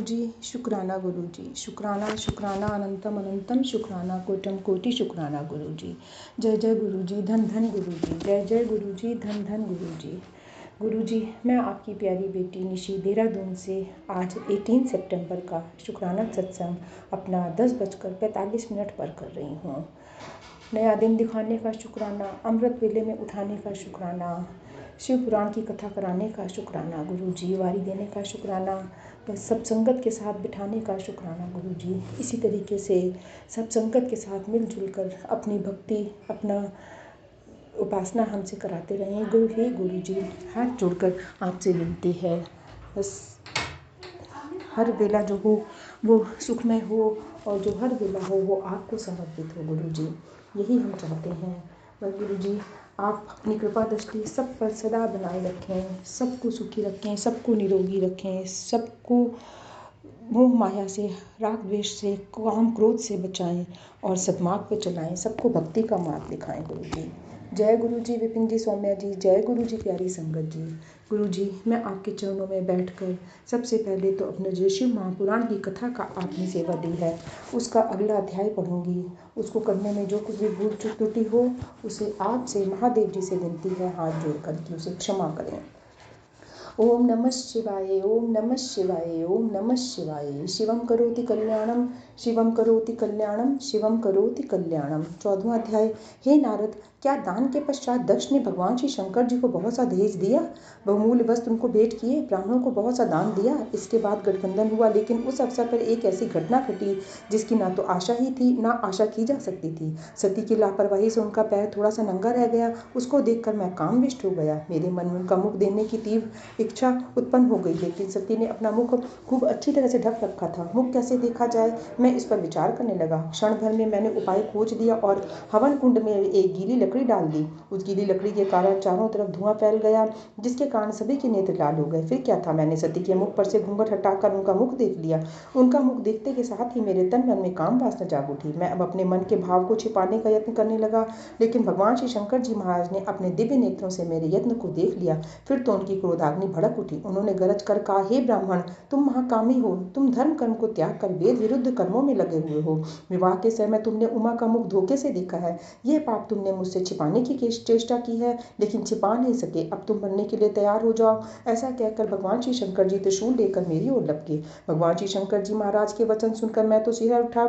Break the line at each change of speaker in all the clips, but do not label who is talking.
गुरुजी, शुक्राना गुरुजी, शुक्राना शुक्राना अनंतम अनंतम शुक्राना कोटम कोटि शुक्राना गुरुजी। जय जय गुरुजी, धन धन गुरुजी, जय जय गुरुजी, धन धन गुरुजी। गुरुजी, मैं आपकी प्यारी बेटी निशी देहरादून से आज 18 सितंबर का शुक्राना सत्संग अपना 10:45 पर कर रही हूँ। नया दिन दिखाने का शुक्राना, अमृत वेले में उठाने का शुक्राना, शिव पुराण की कथा कराने का शुक्राना गुरुजी, वारी देने का शुक्राना, सब संगत के साथ बिठाने का शुक्राना गुरुजी। इसी तरीके से सब संगत के साथ मिलजुल कर अपनी भक्ति, अपना उपासना हमसे कराते रहें। गुरुजी, हाथ जोड़कर आपसे विनती है, बस हर वेला जो हो वो सुखमय हो और जो हर वेला हो वो आपको समर्पित हो गुरुजी, यही हम चाहते हैं। बस गुरुजी, आप अपनी कृपा दृष्टि सब पर सदा बनाए रखें, सबको सुखी रखें, सबको निरोगी रखें, सबको मोह माया से, राग द्वेष से, काम क्रोध से बचाएं और सद्मार्ग पर चलाएं, सबको भक्ति का मार्ग दिखाएं गुरुजी। जय गुरुजी विपिन जी, सौम्या जी, जय गुरुजी प्यारी संगत जी। गुरुजी, मैं आपके चरणों में बैठकर सबसे पहले तो अपने जो शिव महापुराण की कथा का आपने सेवा दी है उसका अगला अध्याय पढ़ूंगी। उसको करने में जो कुछ भी भूल चूक त्रुटि हो उसे आपसे महादेव जी से विनती है हाथ जोड़कर कि उसे क्षमा करें। ओम नमः शिवाय, ओम नमः शिवाय, ओम नमः शिवाय। शिवम करोति कल्याणम, शिवम करोति कल्याणम, शिवम करोति कल्याणम। 14वां अध्याय। हे नारद, क्या दान के पश्चात दक्ष ने भगवान श्री शंकर जी को बहुत सा दहेज दिया, बहुमूल्य वस्त्र उनको भेंट किए, ब्राह्मणों को बहुत सा दान दिया। इसके बाद गठबंधन हुआ, लेकिन उस अवसर पर एक ऐसी घटना घटी जिसकी ना तो आशा ही थी ना आशा की जा सकती थी। सती की लापरवाही से उनका पैर थोड़ा सा नंगा रह गया। उसको देखकर मैं कामविष्ट हो गया। मेरे मन में उनका मुख देखने की तीव्र इच्छा उत्पन्न हो गई, लेकिन सती ने अपना मुख खूब अच्छी तरह से ढक रखा था। मुख कैसे देखा जाए, मैं इस पर विचार करने लगा। क्षण भर में मैंने उपाय खोज लिया और हवन कुंड में एक गीली लकड़ी डाल दी। उस गीली लकड़ी के कारण चारों तरफ धुआं फैल गया, जिसके कारण सभी के नेत्र लाल हो गए। फिर क्या था, मैंने सती के मुख पर से घूंघट हटाकर उनका मुख देख लिया। उनका मुख देखते के साथ ही मेरे तन मन में काम वासना जाग उठी। मैं अब अपने मन के भाव को छिपाने का यत्न करने लगा, लेकिन भगवान श्री शंकर जी महाराज ने अपने दिव्य नेत्रों से मेरे यत्न को देख लिया। फिर तो उनकी क्रोधाग्नि भड़क उठी। उन्होंने गरज कर कहा, हे ब्राह्मण, तुम महाकामी हो। तुम धर्म कर्म को त्याग कर वेद विरुद्ध कर्मों में लगे हुए हो। विवाह के समय तुमने उमा का मुख धोखे से देखा है। यह पाप तुमने मुझसे छिपाने की चेष्टा की है, लेकिन छिपा नहीं सके। अब तुम मरने के लिए तैयार हो जाओ। ऐसा कहकर भगवान श्री शंकर जी त्रिशूल लेकर मेरी ओर लपके। भगवान श्री शंकर जी महाराज के वचन सुनकर मैं तो सिहर उठा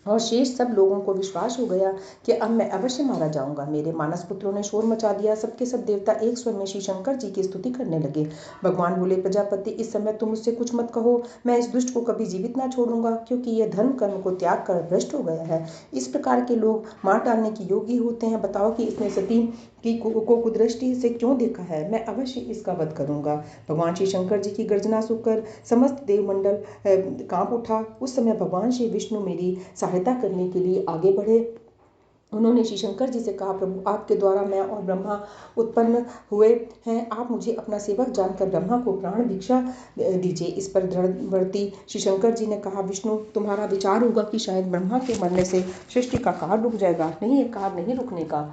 और शेष सब लोगों को विश्वास हो गया कि अब मैं अवश्य मारा जाऊंगा। मेरे मानस पुत्रों ने शोर मचा दिया। सबके सब देवता एक स्वर में श्री शंकर जी की स्तुति करने लगे। भगवान बोले, प्रजापति, इस समय तुम मुझसे कुछ मत कहो। मैं इस दुष्ट को कभी जीवित ना छोड़ूंगा, क्योंकि यह धर्म कर्म को त्याग कर भ्रष्ट हो गया है। इस प्रकार के लोग मार डालने की योग्य होते हैं। बताओ कि इसने सती को कुदृष्टि से क्यों देखा है। मैं अवश्य इसका वध करूंगा। भगवान श्री शंकर जी की गर्जना सुनकर समस्त देवमंडल कांप उठा। उस समय भगवान श्री विष्णु मेरी सहायता करने के लिए आगे बढ़े। उन्होंने श्री शंकर जी से कहा, प्रभु, आपके द्वारा मैं और ब्रह्मा उत्पन्न हुए हैं। आप मुझे अपना सेवक जानकर ब्रह्मा को प्राण भिक्षा दीजिए। इस पर दृढ़व्रती श्री शंकर जी ने कहा, विष्णु, तुम्हारा विचार होगा कि शायद ब्रह्मा के मरने से सृष्टि का कार्य रुक जाएगा। नहीं, ये कार्य नहीं रुकने का।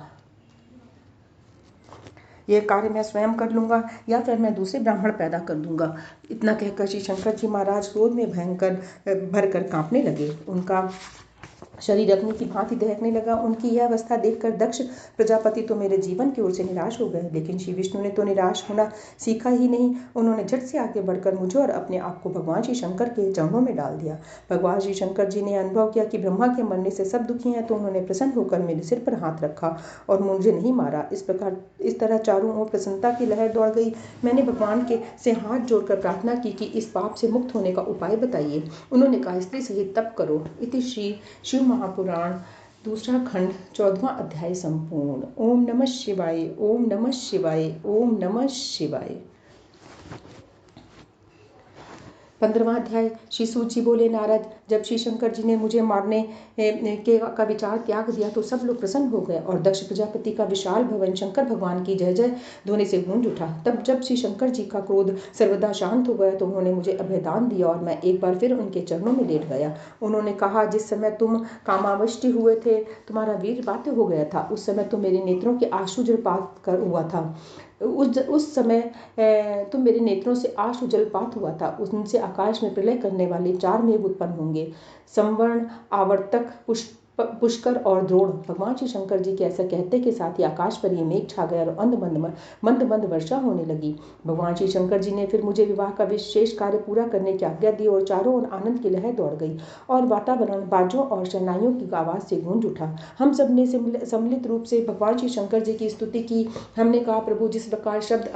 यह कार्य मैं स्वयं कर लूंगा या फिर मैं दूसरे ब्राह्मण पैदा कर दूंगा। इतना कहकर श्री शंकर जी महाराज क्रोध में भयंकर भरकर कांपने लगे। उनका शरीर अग्नि की भांति दहकने लगा। उनकी यह अवस्था देखकर दक्ष प्रजापति तो मेरे जीवन की ओर से निराश हो गए, लेकिन श्री विष्णु ने तो निराश होना सीखा ही नहीं। उन्होंने झट से आगे बढ़कर मुझे और अपने आप को भगवान श्री शंकर के चरणों में डाल दिया। भगवान श्री शंकर जी ने अनुभव किया कि ब्रह्मा के मरने से सब दुखी हैं, तो उन्होंने प्रसन्न होकर मेरे सिर पर हाथ रखा और मुझे नहीं मारा। इस तरह चारों ओर प्रसन्नता की लहर दौड़ गई। मैंने भगवान के से हाथ जोड़कर प्रार्थना की कि इस पाप से मुक्त होने का उपाय बताइए। उन्होंने कहा, स्त्री सहित तप करो। इति श्री शिव महापुराण दूसरा खंड 14वां अध्याय संपूर्ण। ओम नमः शिवाय, ओम नमः शिवाय, ओम नमः शिवाय। 15वां अध्याय। श्री सूत जी बोले, नारद, जब श्री शंकर जी ने मुझे मारने का विचार त्याग दिया तो सब लोग प्रसन्न हो गए और दक्ष प्रजापति का विशाल भवन शंकर भगवान की जय जय ध्वनि से गूंज उठा। तब जब श्री शंकर जी का क्रोध सर्वदा शांत हो गया तो उन्होंने मुझे अभयदान दिया और मैं एक बार फिर उनके चरणों में लेट गया। उन्होंने कहा, जिस समय तुम कामावष्टि हुए थे, तुम्हारा वीर बात्य हो गया था, उस समय तो मेरे नेत्रों के आंसू जलपात कर हुआ था। उस समय तुम मेरे नेत्रों से आशु जलपात हुआ था, उनसे आकाश में प्रलय करने वाले 4 मेघ उत्पन्न होंगे, संवर्ण, आवर्तक, पुष्कर और द्रोण। भगवान श्री शंकर जी के ऐसा कहते के साथ ही आकाश पर ये मेघ छा गया और मंद मंद वर्षा होने लगी। भगवान श्री शंकर जी ने फिर मुझे विवाह का विशेष कार्य पूरा करने की आज्ञा दी और चारों ओर आनंद की लहर दौड़ गई और वातावरण बाजों और शहनाइयों की आवाज से गूंज उठा। हम सब ने सम्मिलित रूप से भगवान श्री शंकर जी की स्तुति की। हमने कहा, प्रभु, जिस प्रकार शब्द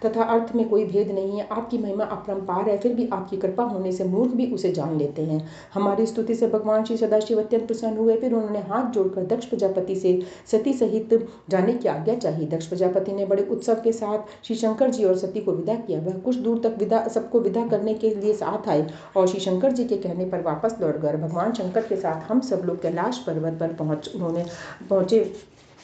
तथा अर्थ में कोई भेद नहीं है, आपकी महिमा अपरंपार है, फिर भी आपकी कृपा होने से मूर्ख भी उसे जान लेते हैं। हमारी स्तुति से भगवान श्री सदाशिव अत्यंत प्रसन्न हुए। फिर उन्होंने हाथ जोड़कर दक्ष प्रजापति से सती सहित जाने की आज्ञा चाहिए। दक्ष प्रजापति ने बड़े उत्सव के साथ श्री शंकर जी और सती को विदा किया। वह कुछ दूर तक सबको विदा करने के लिए साथ आए और श्री शंकर जी के कहने पर वापस लौट गए। भगवान शंकर के साथ हम सब लोग कैलाश पर्वत पर पहुंचे।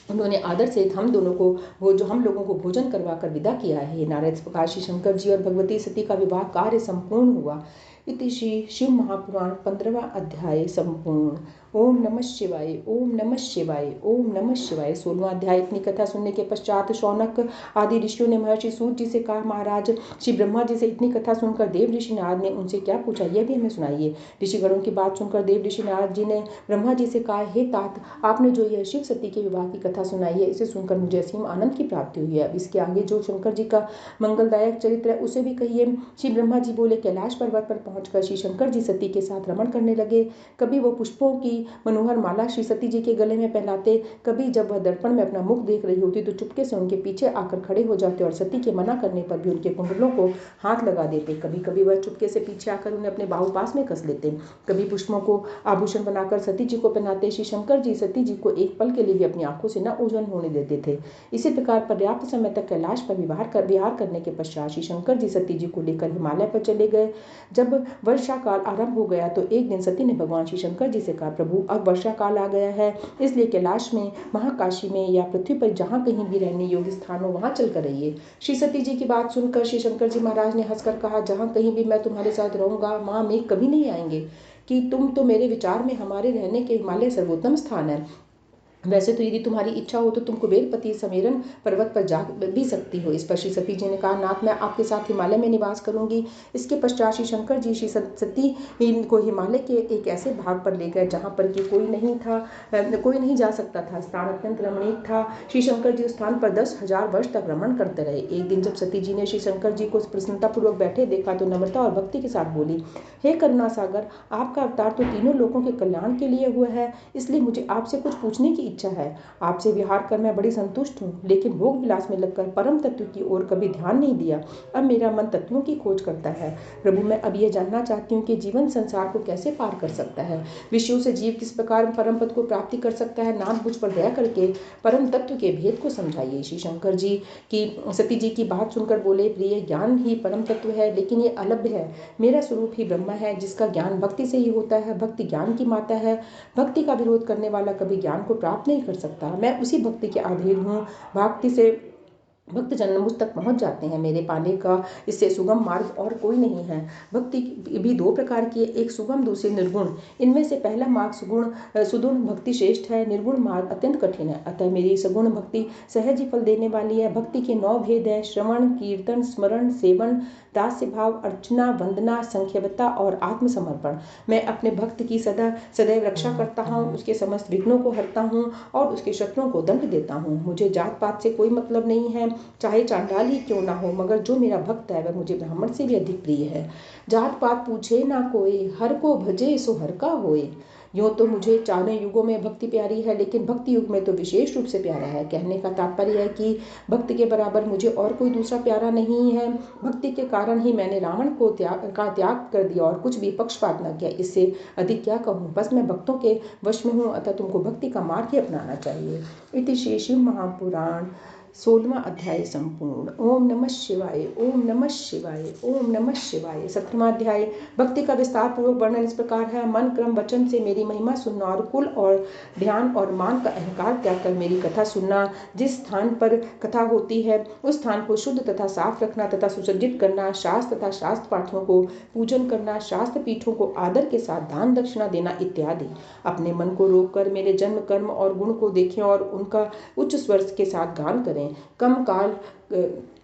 उन्होंने आदर से हम लोगों को भोजन करवा कर विदा किया है। नारद, इस प्रकार श्री शंकर जी और भगवती सती का विवाह कार्य संपूर्ण हुआ। इति श्री शिव महापुराण 15वां अध्याय संपूर्ण। ओम नमः शिवाय, ओम नमः शिवाय, ओम नमः शिवाय। 16वां अध्याय। इतनी कथा सुनने के पश्चात शौनक आदि ऋषियों ने महर्षि सूत जी से कहा, महाराज, श्री ब्रह्मा जी से इतनी कथा सुनकर देव ऋषि नारद ने उनसे क्या पूछा, यह भी हमें सुनाइए। ऋषिगणों की बात सुनकर देव ऋषि नारद जी ने ब्रह्मा जी से कहा, हे तात, आपने जो यह शिव सती के विवाह की कथा सुनाई है, इसे सुनकर मुझे असीम आनंद की प्राप्ति हुई है। अब इसके आगे जो शंकर जी का मंगलदायक चरित्र है उसे भी कहिए। श्री ब्रह्मा जी बोले, कैलाश पर्वत पर पहुंचकर श्री शंकर जी सती के साथ रमण करने लगे। कभी वो पुष्पों की मनोहर माला श्री सती जी के गले में पहनाते, कभी जब वह दर्पण में अपना मुख देख रही होती तो चुपके से उनके पीछे आकर खड़े हो जाते और सती के मना करने पर भी उनके कुंडलों को हाथ लगा देते। कभी कभी वह चुपके से पीछे आकर उन्हें अपने बाहुपास में कस लेते। कभी पुष्पों को आभूषण बनाकर सती जी को पहनाते। श्री शंकर जी सती जी को एक पल के लिए भी अपनी आंखों से न ओझल होने देते थे। इसी प्रकार पर्याप्त समय तक कैलाश पर विहार करने के पश्चात श्री शंकर जी सती जी को लेकर हिमालय पर चले गए। जब वर्षा काल आरंभ हो गया तो एक दिन सती ने भगवान श्री शंकर जी से कहा, प्रभु, अब वर्षा काल आ गया है, इसलिए कैलाश में, महाकाशी में या पृथ्वी पर जहाँ कहीं भी रहने योग्य स्थान हो वहाँ चल कर रहिए। श्री सती जी की बात सुनकर श्री शंकर जी महाराज ने हंसकर कहा, जहाँ कहीं भी मैं तुम्हारे साथ रहूंगा वहाँ मेघ कभी नहीं आएंगे, कि तुम तो मेरे विचार में हमारे रहने के हिमालय सर्वोत्तम स्थान है। वैसे तो यदि तुम्हारी इच्छा हो तो तुम कुबेरपति समेरन पर्वत पर जा भी सकती हो। इस पर श्री सती जी ने कहा, नाथ, मैं आपके साथ हिमालय में निवास करूंगी। इसके पश्चात श्री शंकर जी श्री सती को हिमालय के एक ऐसे भाग पर ले गए जहाँ पर कि कोई नहीं जा सकता था। स्थान अत्यंत रमणीक था। श्री शंकर जी उस स्थान पर 10,000 वर्ष तक भ्रमण करते रहे। एक दिन जब सती जी ने श्री शंकर जी को प्रसन्नतापूर्वक बैठे देखा तो नम्रता और भक्ति के साथ बोली, हे करुणा सागर, आपका अवतार तो तीनों लोगों के कल्याण के लिए हुआ है, इसलिए मुझे आपसे कुछ पूछने की इच्छा है। आपसे विहार कर मैं बड़ी संतुष्ट हूँ, लेकिन भोग विलास में लगकर परम तत्व की ओर कभी ध्यान नहीं दिया। अब मेरा मन तत्वों की खोज करता है। प्रभु, मैं अब यह जानना चाहती हूँ कि जीवन संसार को कैसे पार कर सकता है। विषयों से जीव किस प्रकार परम पद को प्राप्ति कर सकता है। नाथ, मुझ पर दया करके परम तत्व के भेद को समझाइए। श्री शंकर जी की सती जी की बात सुनकर बोले, प्रिय, ज्ञान ही परम तत्व है, लेकिन ये अलभ्य है। मेरा स्वरूप ही ब्रह्म है, जिसका ज्ञान भक्ति से ही होता है। भक्ति ज्ञान की माता है। भक्ति का विरोध करने वाला कभी ज्ञान को प्राप्त नहीं कर सकता। मैं उसी भक्ति के अधीन हूँ। भक्ति से भक्त जन मुझ तक पहुंच जाते हैं। मेरे पाने का इससे सुगम मार्ग और कोई नहीं है। भक्ति भी 2 प्रकार की है, एक सुगम, दूसरी निर्गुण। इनमें से पहला मार्ग सुगुण भक्ति श्रेष्ठ है, निर्गुण मार्ग अत्यंत कठिन है। अतः मेरी सगुण भक्ति सहज ही फल देने वाली है। भक्ति के 9 भेद है, श्रवण, कीर्तन, स्मरण, सेवन, दास्य भाव, अर्चना, वंदना, संख्यवता और आत्मसमर्पण। मैं अपने भक्त की सदैव रक्षा करता हूँ, उसके समस्त विघ्नों को हरता हूँ और उसके शत्रुओं को दंड देता हूँ। मुझे जात पात से कोई मतलब नहीं है, चाहे चांडाल ही क्यों ना हो, मगर जो मेरा भक्त है वह मुझे ब्राह्मण से भी अधिक प्रिय है। जात पात पूछे ना कोई, हर को भजे सो हर का होए। यूँ तो मुझे चारों युगों में भक्ति प्यारी है, लेकिन भक्ति युग में तो विशेष रूप से प्यारा है। कहने का तात्पर्य है कि भक्ति के बराबर मुझे और कोई दूसरा प्यारा नहीं है। भक्ति के कारण ही मैंने रावण को त्याग कर दिया और कुछ भी पक्षपात न किया। इससे अधिक क्या कहूँ। बस मैं भक्तों के वश में हूँ, अतः तुमको भक्ति का मार्ग ही अपनाना चाहिए। इति श्री शिव महापुराण 16वां अध्याय संपूर्ण। ओम नमः शिवाय, ओम नमः शिवाय, ओम नमः शिवाय। 17वां अध्याय। भक्ति का विस्तार पूर्वक वर्णन इस प्रकार है। मन, क्रम, वचन से मेरी महिमा सुनना और कुल और ध्यान और मान का अहंकार त्याग कर मेरी कथा सुनना। जिस स्थान पर कथा होती है उस स्थान को शुद्ध तथा साफ रखना तथा सुसज्जित करना। शास्त्र तथा शास्त्र पाठों को पूजन करना, शास्त्र पीठों को आदर के साथ दान दक्षिणा देना इत्यादि। अपने मन को रोककर मेरे जन्म, कर्म और गुण को देखें और उनका उच्च स्वर के साथ गान करें। हैं।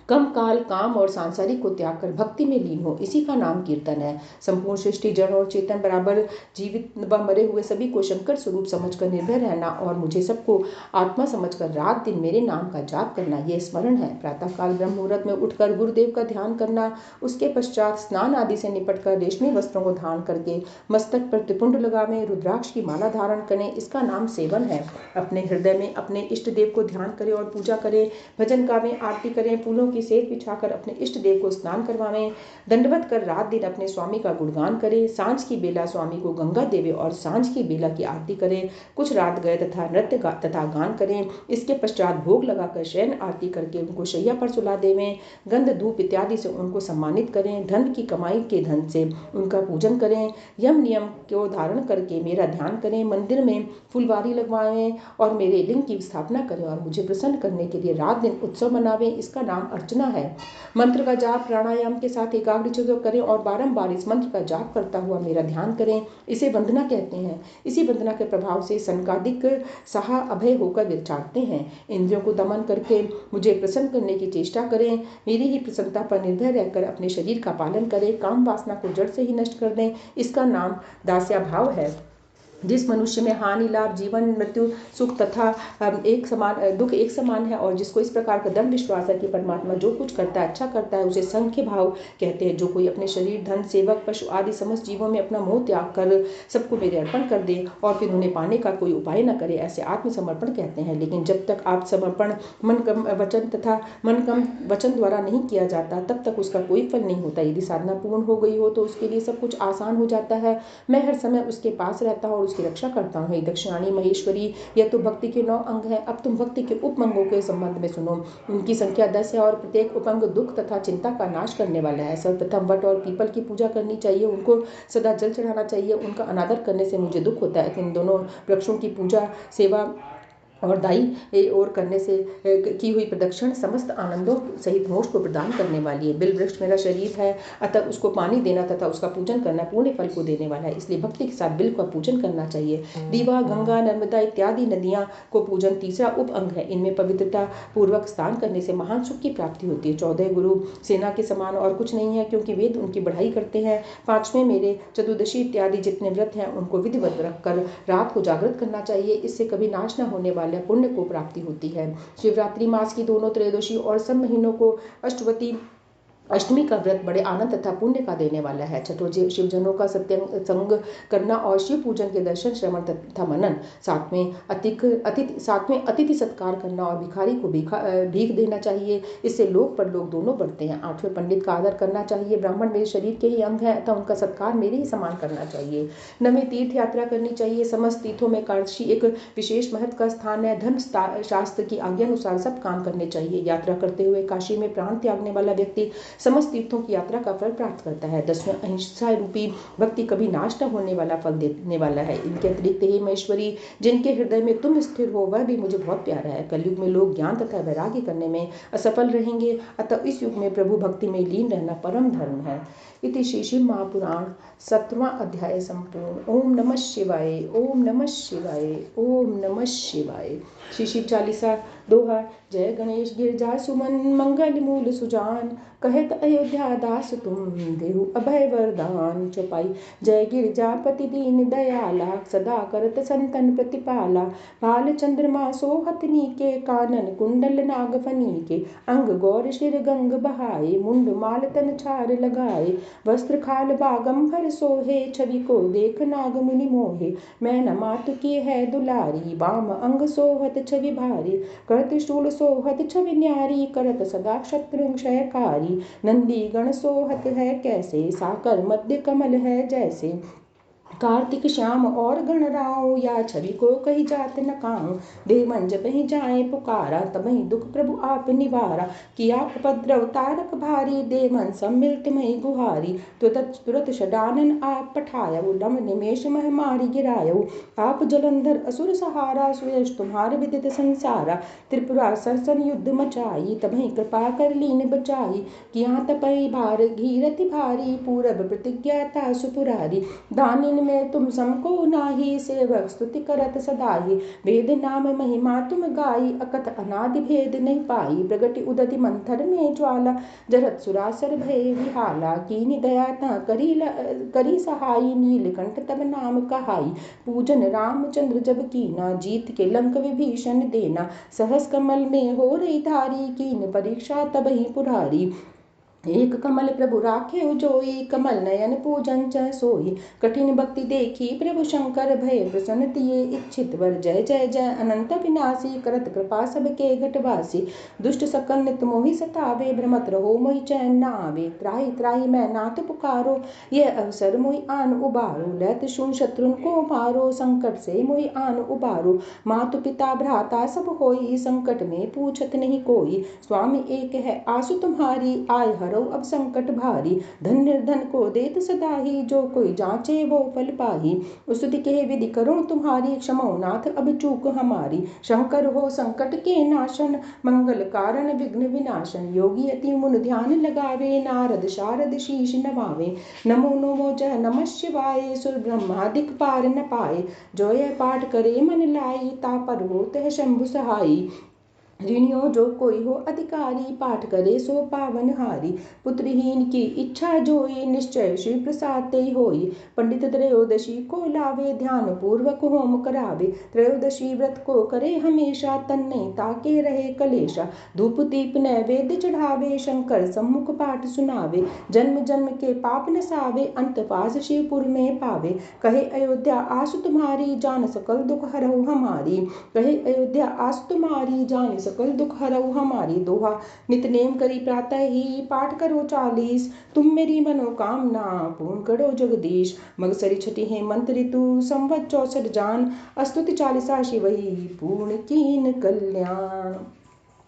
कम काल काम और सांसारिक को त्याग कर भक्ति में लीन हो, इसी का नाम कीर्तन है। संपूर्ण सृष्टि जड़ और चेतन बराबर जीवित व मरे हुए सभी को शंकर स्वरूप समझकर निर्भय रहना और मुझे सबको आत्मा समझकर रात दिन मेरे नाम का जाप करना, ये स्मरण है। प्रातःकाल ब्रह्म मुहूर्त में उठकर गुरुदेव का ध्यान करना, उसके पश्चात स्नान आदि से निपटकर रेशमी वस्त्रों को धारण करके मस्तक पर त्रिपुंड लगावें, रुद्राक्ष की माला धारण करें, इसका नाम सेवन है। अपने हृदय में अपने इष्ट देव को ध्यान करें और पूजा करें, भजन गावें, आरती करें, फूलों की सेज बिछाकर अपने इष्ट देव को स्नान करवावें, दंडवत कर रात दिन अपने स्वामी का गुणगान करें, सांझ की बेला स्वामी को गंगा देवे और सांझ की बेला की आरती करें, कुछ रात गए तथा नृत्य तथा गान करें। इसके पश्चात भोग लगाकर शयन आरती करके उनको शैया पर सुला देवें, गंध धूप इत्यादि से उनको सम्मानित करें, धन की कमाई के धन से उनका पूजन करें, यम नियम को धारण करके मेरा ध्यान करें, मंदिर में फुलवारी लगवाएं और मेरे लिंग की स्थापना करें और मुझे प्रसन्न करने के लिए रात दिन उत्सव मनावें, इसका नाम अर्चना है। मंत्र का जाप प्राणायाम के साथ एकाग्रचित्त करें और बारंबार इस मंत्र का जाप करता हुआ मेरा ध्यान करें, इसे वंदना कहते हैं। इसी वंदना के प्रभाव से सनकादिक सहा अभय होकर विचारते हैं। इंद्रियों को दमन करके मुझे प्रसन्न करने की चेष्टा करें, मेरी ही प्रसन्नता पर निर्भय रहकर अपने शरीर का पालन करें, काम वासना को जड़ से ही नष्ट कर दें, इसका नाम दास्या भाव है। जिस मनुष्य में हानि लाभ जीवन मृत्यु सुख तथा दुख एक समान है और जिसको इस प्रकार का दृढ़ विश्वास है कि परमात्मा जो कुछ करता है अच्छा करता है, उसे संख्य भाव कहते हैं। जो कोई अपने शरीर धन सेवक पशु आदि समस्त जीवों में अपना मोह त्याग कर सबको मेरे अर्पण कर दे और फिर उन्हें पाने का कोई उपाय न करे, ऐसे आत्मसमर्पण कहते हैं। लेकिन जब तक आप समर्पण मन कम वचन द्वारा नहीं किया जाता तब तक उसका कोई फल नहीं होता। यदि साधना पूर्ण हो गई हो तो उसके लिए सब कुछ आसान हो जाता है। मैं हर समय उसके पास रहता हूँ और उसकी रक्षा करता हूँ। दक्षिणानी महेश्वरी, यह तो भक्ति के 9 अंग हैं। अब तुम भक्ति के उपअंगों के संबंध में सुनो। उनकी संख्या 10 है और प्रत्येक उपअंग दुख तथा चिंता का नाश करने वाला है। सर्वप्रथम वट और पीपल की पूजा करनी चाहिए, उनको सदा जल चढ़ाना चाहिए। उनका अनादर करने से मुझे दुख होता है। इन दोनों वृक्षों की पूजा सेवा और दाई ओर करने से की हुई प्रदक्षिण समस्त आनंदों सहित मोक्ष को प्रदान करने वाली है। बिल वृक्ष मेरा शरीर है, अतः उसको पानी देना तथा उसका पूजन करना पुण्य फल को देने वाला है, इसलिए भक्ति के साथ बिल का पूजन करना चाहिए। दीवा गंगा नर्मदा इत्यादि नदियां को पूजन तीसरा उप अंग है। इनमें पवित्रता पूर्वक स्नान करने से महान सुख की प्राप्ति होती है। 14 गुरु सेना के समान और कुछ नहीं है, क्योंकि वेद उनकी बढ़ाई करते हैं। 5वें मेरे चतुर्दशी इत्यादि जितने व्रत हैं उनको विधिवत रखकर रात को जागृत करना चाहिए, इससे कभी नाश न होने वाले पुण्य को प्राप्ति होती है। शिवरात्रि मास की दोनों त्रयोदशी और सब महीनों को अष्टमी का व्रत बड़े आनंद तथा पुण्य का देने वाला है। छठों शिवजनों का सत्संग करना और शिव पूजन के दर्शन श्रवण तथा मनन। सातवें अतिथि सत्कार करना और भिखारी को भीख देना चाहिए, इससे लोक परलोक दोनों बढ़ते हैं। 8वें पंडित का आदर करना चाहिए। ब्राह्मण मेरे शरीर के ही अंग है, अतः उनका सत्कार मेरे ही समान करना चाहिए। 9वें तीर्थ यात्रा करनी चाहिए। समस्त तीर्थों में काशी एक विशेष महत्व का स्थान है। धर्म शास्त्र की आज्ञा अनुसार सब काम करने चाहिए। यात्रा करते हुए काशी में प्राण त्यागने वाला व्यक्ति समस्त तीर्थों की यात्रा का फल प्राप्त करता है। 10वें अहिंसा रूपी भक्ति कभी नाश न होने वाला फल देने वाला है। इनके अतिरिक्त हे महेश्वरी, जिनके हृदय में तुम स्थिर हो वह भी मुझे बहुत प्यारा है। कलयुग में लोग ज्ञान तथा वैराग्य करने में असफल रहेंगे, अतः इस युग में प्रभु भक्ति में लीन रहना परम धर्म है। इति श्री शिव महापुराण 7वां अध्याय संपूर्ण। ओम नमः शिवाय, ओम नमः शिवाय, ओम नमः शिवाय। श्री शिव चालीसा दोहा। जय गणेश गिरजा सुमन मंगल मूल सुजान, कहत अयोध्या दास तुम देहु अभय वरदान। चौपाई। जय गिरजापति दीन दयाला, सदा करत संतन प्रतिपाला। भाल चंद्रमा सोहत नीके, कानन कुंडल नागफनी के। अंग गौर शिर गंग बहाए, मुंड माल तन छार लगाए। वस्त्र खाल बागंबर सोहे, छवि को देख नाग मुनि मोहे। मैं न मातु की है दुलारी, बाम अंग सोहत छवि भारी। करत शूल सोहत छवि न्यारी, करत सदा शत्रु क्षयकारी। नंदी गण सोहत है कैसे, साकर मध्य कमल है जैसे। कार्तिक श्याम और गणराओ, या छवि को कही जात न काऊं। देवन जब ही जाए पुकारा, तबहि दुख प्रभु आप निवारा। किया उपद्रव तारक भारी, देवन सम्मिलित मई गुहारी। तुरत षडानन आप पठायो, डम निमेष मह मारी गिरायो। आप जलंधर असुर सहारा, सुयश तुम्हारे विदित संसारा। त्रिपुरा सरसन युद्ध मचाई, तबहि कृपा कर लीन बचाई। किया तपई भार घीरति भारी, पूरब प्रतिज्ञा तासु पुरारी। दानिन में तुम समको नाही, सेवक स्तुति करत सदाही। वेद नाम महिमा तुम गाई, अकथ अनादि भेद नहीं पाई। प्रगति उदति मंथर में ज्वाला, जरत सुरासर भय विहाला। कीनि दया ता करी सहाई, नीलकंठ तब नाम कहाई। पूजन रामचंद्र जब कीना, जीत के लंक विभीषण देना। सहस कमल में हो रही धारी, कीन परीक्षा तब ही पुरारी। एक कमल प्रभु राखे जोई, कमल नयन पूजन च सोई। कठिन भक्ति देखी प्रभु शंकर, भय प्रसन्न तिये इच्छित वर। जय जय जय अनंत विनाशी, करत कृपा सबके घटवासी। दुष्ट सकल नित मोहि सतावे, भ्रमत रहो मोहि चैन न आवे। त्राहि त्राहि मैं नाथ पुकारो, यह अवसर मोहि आन उबारो। लैत शून शत्रुन को मारो, संकट से मोहि आन उबारो। मातु पिता भ्राता सब होई, संकट में पूछत नहीं कोई। स्वामी एक है आसु तुम्हारी, आय हर अब संकट भारी। धन निर्धन को देत सदाही, जो कोई जांचे वो फल पाही। स्तुति के विधि करो तुम्हारी, क्षमो नाथ अब चूक हमारी। शंकर हो संकट के नाशन, मंगल कारण विघ्न विनाशन। योगी अति मुन ध्यान लगावे, नारद शारद शीश नवावे। नमो नमो जय नमः शिवाय, सुर ब्रह्मादिक पार न पाए। जो यह पाठ करे मन लाई, ता पर होत है शंभु सहाई। ऋणियों जो कोई हो अधिकारी, पाठ करे सो पावन हारी। पुत्रहीन की इच्छा जोई, निश्चय श्री प्रसाद ते होई। पंडित त्रयोदशी को लावे, ध्यान पूर्वक होम करावे। त्रयोदशी व्रत को करे हमेशा, तन नहीं ताके रहे कलेशा। धूप दीप नैवेद्य चढ़ावे, शंकर सम्मुख पाठ सुनावे। जन्म जन्म के पाप नसावे, अंत पास शिवपुर में पावे। कहे अयोध्या आस तुम्हारी, जान सकल दुख हरहु हमारी। कहे अयोध्या आस तुम्हारी, जान सकल दुख हरऊ हमारी। दोहा नितनेम करी प्रातः ही, पाठ करो 40। तुम मेरी मनोकामना पूर्ण करो जगदीश। मगसरी छठी हेमंत ऋतु, संवत 64 जान। स्तुति 40 शिवहि, पूर्ण कीन कल्याण।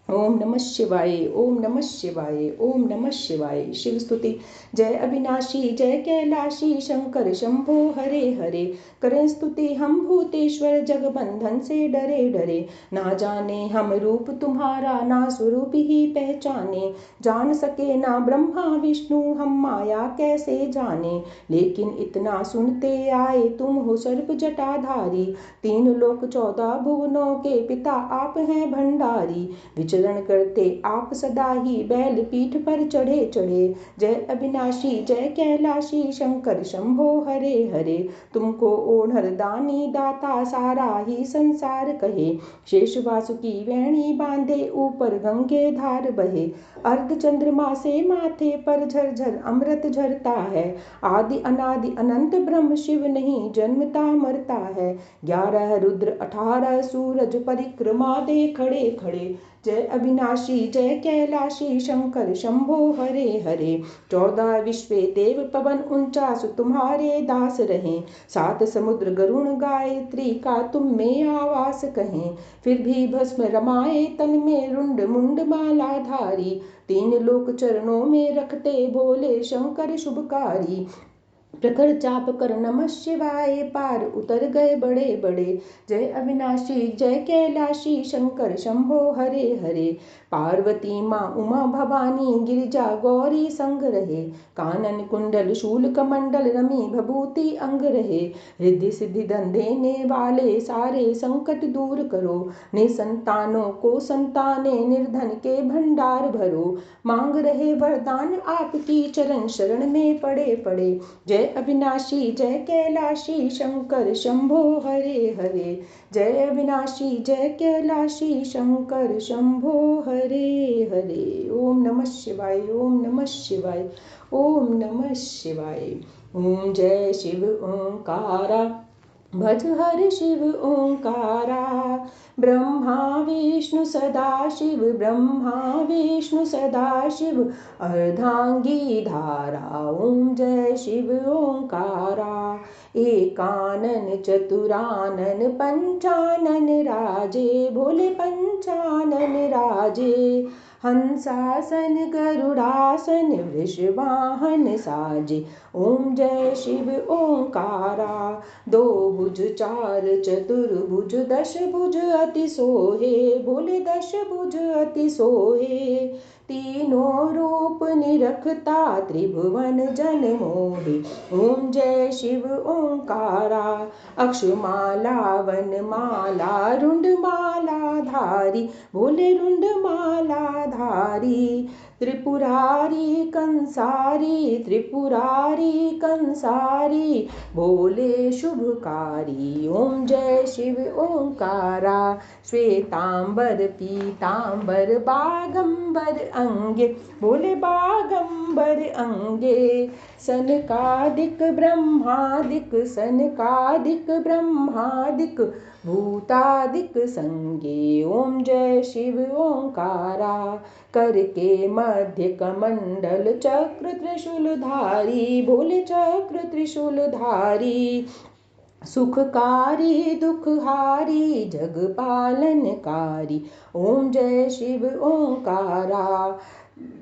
ओम नमः शिवाय, ओम नमः शिवाय, ओम नमः शिवाय। शिव स्तुति। जय अविनाशी जय कैलाशी, शंकर शंभो हरे हरे। करें स्तुति हम भूतेश्वर, जगबंधन से डरे डरे। ना जाने हम रूप तुम्हारा, ना स्वरूप ही पहचाने। जान सके ना ब्रह्मा विष्णु, हम माया कैसे जाने। लेकिन इतना सुनते आए, तुम हो सर्प जटाधारी। 3 लोक 14 भुवनों के पिता आप हैं भंडारी। विचरण करते आप सदा ही, बैल पीठ पर चढ़े चढ़े। जय अविनाशी जय कैलाशी, शंकर शंभो हरे हरे। तुमको ओढ़र दानी दाता, सारा ही संसार कहे। शेष वासुकी वेणी बांधे, ऊपर गंगे धार बहे। अर्ध चंद्रमा से माथे पर झरझर अमृत झरता है। आदि अनादि अनंत ब्रह्म शिव, नहीं जन्मता मरता है। 11 रुद्र 18 सूरज, परिक्रमा दे खड़े खड़े। जय अविनाशी जय कैलाशी, शंकर शंभो हरे हरे। 14 विश्व देव पवन, 49 तुम्हारे दास रहे। 7 समुद्र गरुण गायत्री का, तुम में आवास कहें। फिर भी भस्म रमाए तन में, रुंड मुंड माला धारी। 3 लोक चरणों में रखते, भोले शंकर शुभकारी। प्रखर चाप कर नमः शिवाय, पार उतर गए बड़े बड़े। जय अविनाशी जय कैलाशी, शंकर शंभो हरे हरे। पार्वती माँ उमा भवानी, गिरिजा गौरी संग रहे। कानन कुंडल शूल कमंडल, रमी भभूति अंग रहे। रिद्धि सिद्धि धन देने वाले, सारे संकट दूर करो। निसंतानों को संताने, निर्धन के भंडार भरो। मांग रहे वरदान आपकी, चरण शरण में पड़े पड़े। जय अविनाशी जय कैलाशी, शंकर शंभो हरे हरे। जय अविनाशी जय कैलाशी, शंकर शंभो हरे हरे। ओम नमः शिवाय, ओम नमः शिवाय, ओम नमः शिवाय। ओम जय शिव ओंकारा, भज हर शिव ओंकारा। ब्रह्मा विष्णु सदा शिव, ब्रह्मा विष्णु सदा शिव। अर्धांगी धारा, ओम जय शिव ओंकारा। एकानन चतुरानन, पंचानन राजे। भोले पंचानन राजे। हंसासन गरुड़ासन, वृषवाहन साजे। ओम जय शिव ओंकारा। 2 भुज 4 चतुर्भुज, 10 भुज अति सोहे। भोले 10 भुज अति सोहे। तीनों रूप रखता त्रिभुवन जन मोहे। ओम जय शिव ओंकारा। अक्षमाला वनमाला रुंडमाला धारी, बोले रुंडमाला धारी। त्रिपुरारी कंसारी, त्रिपुरारी कंसारी, बोले शुभकारी। ओम जय शिव ओंकारा। श्वेतांबर पीतांबर बागंबर अंगे, बोले बागंबर अंगे। सनकादिक ब्रह्मादिक, सनकादिक ब्रह्मादिक, भूतादिक संगे। ओम जय शिव ओंकारा। करके मध्य कमंडल चक्र त्रिशूलधारी, बोले चक्र त्रिशूलधारी। सुखकारी दुखहारी जगपालनकारी। ओम जय शिव ओंकारा।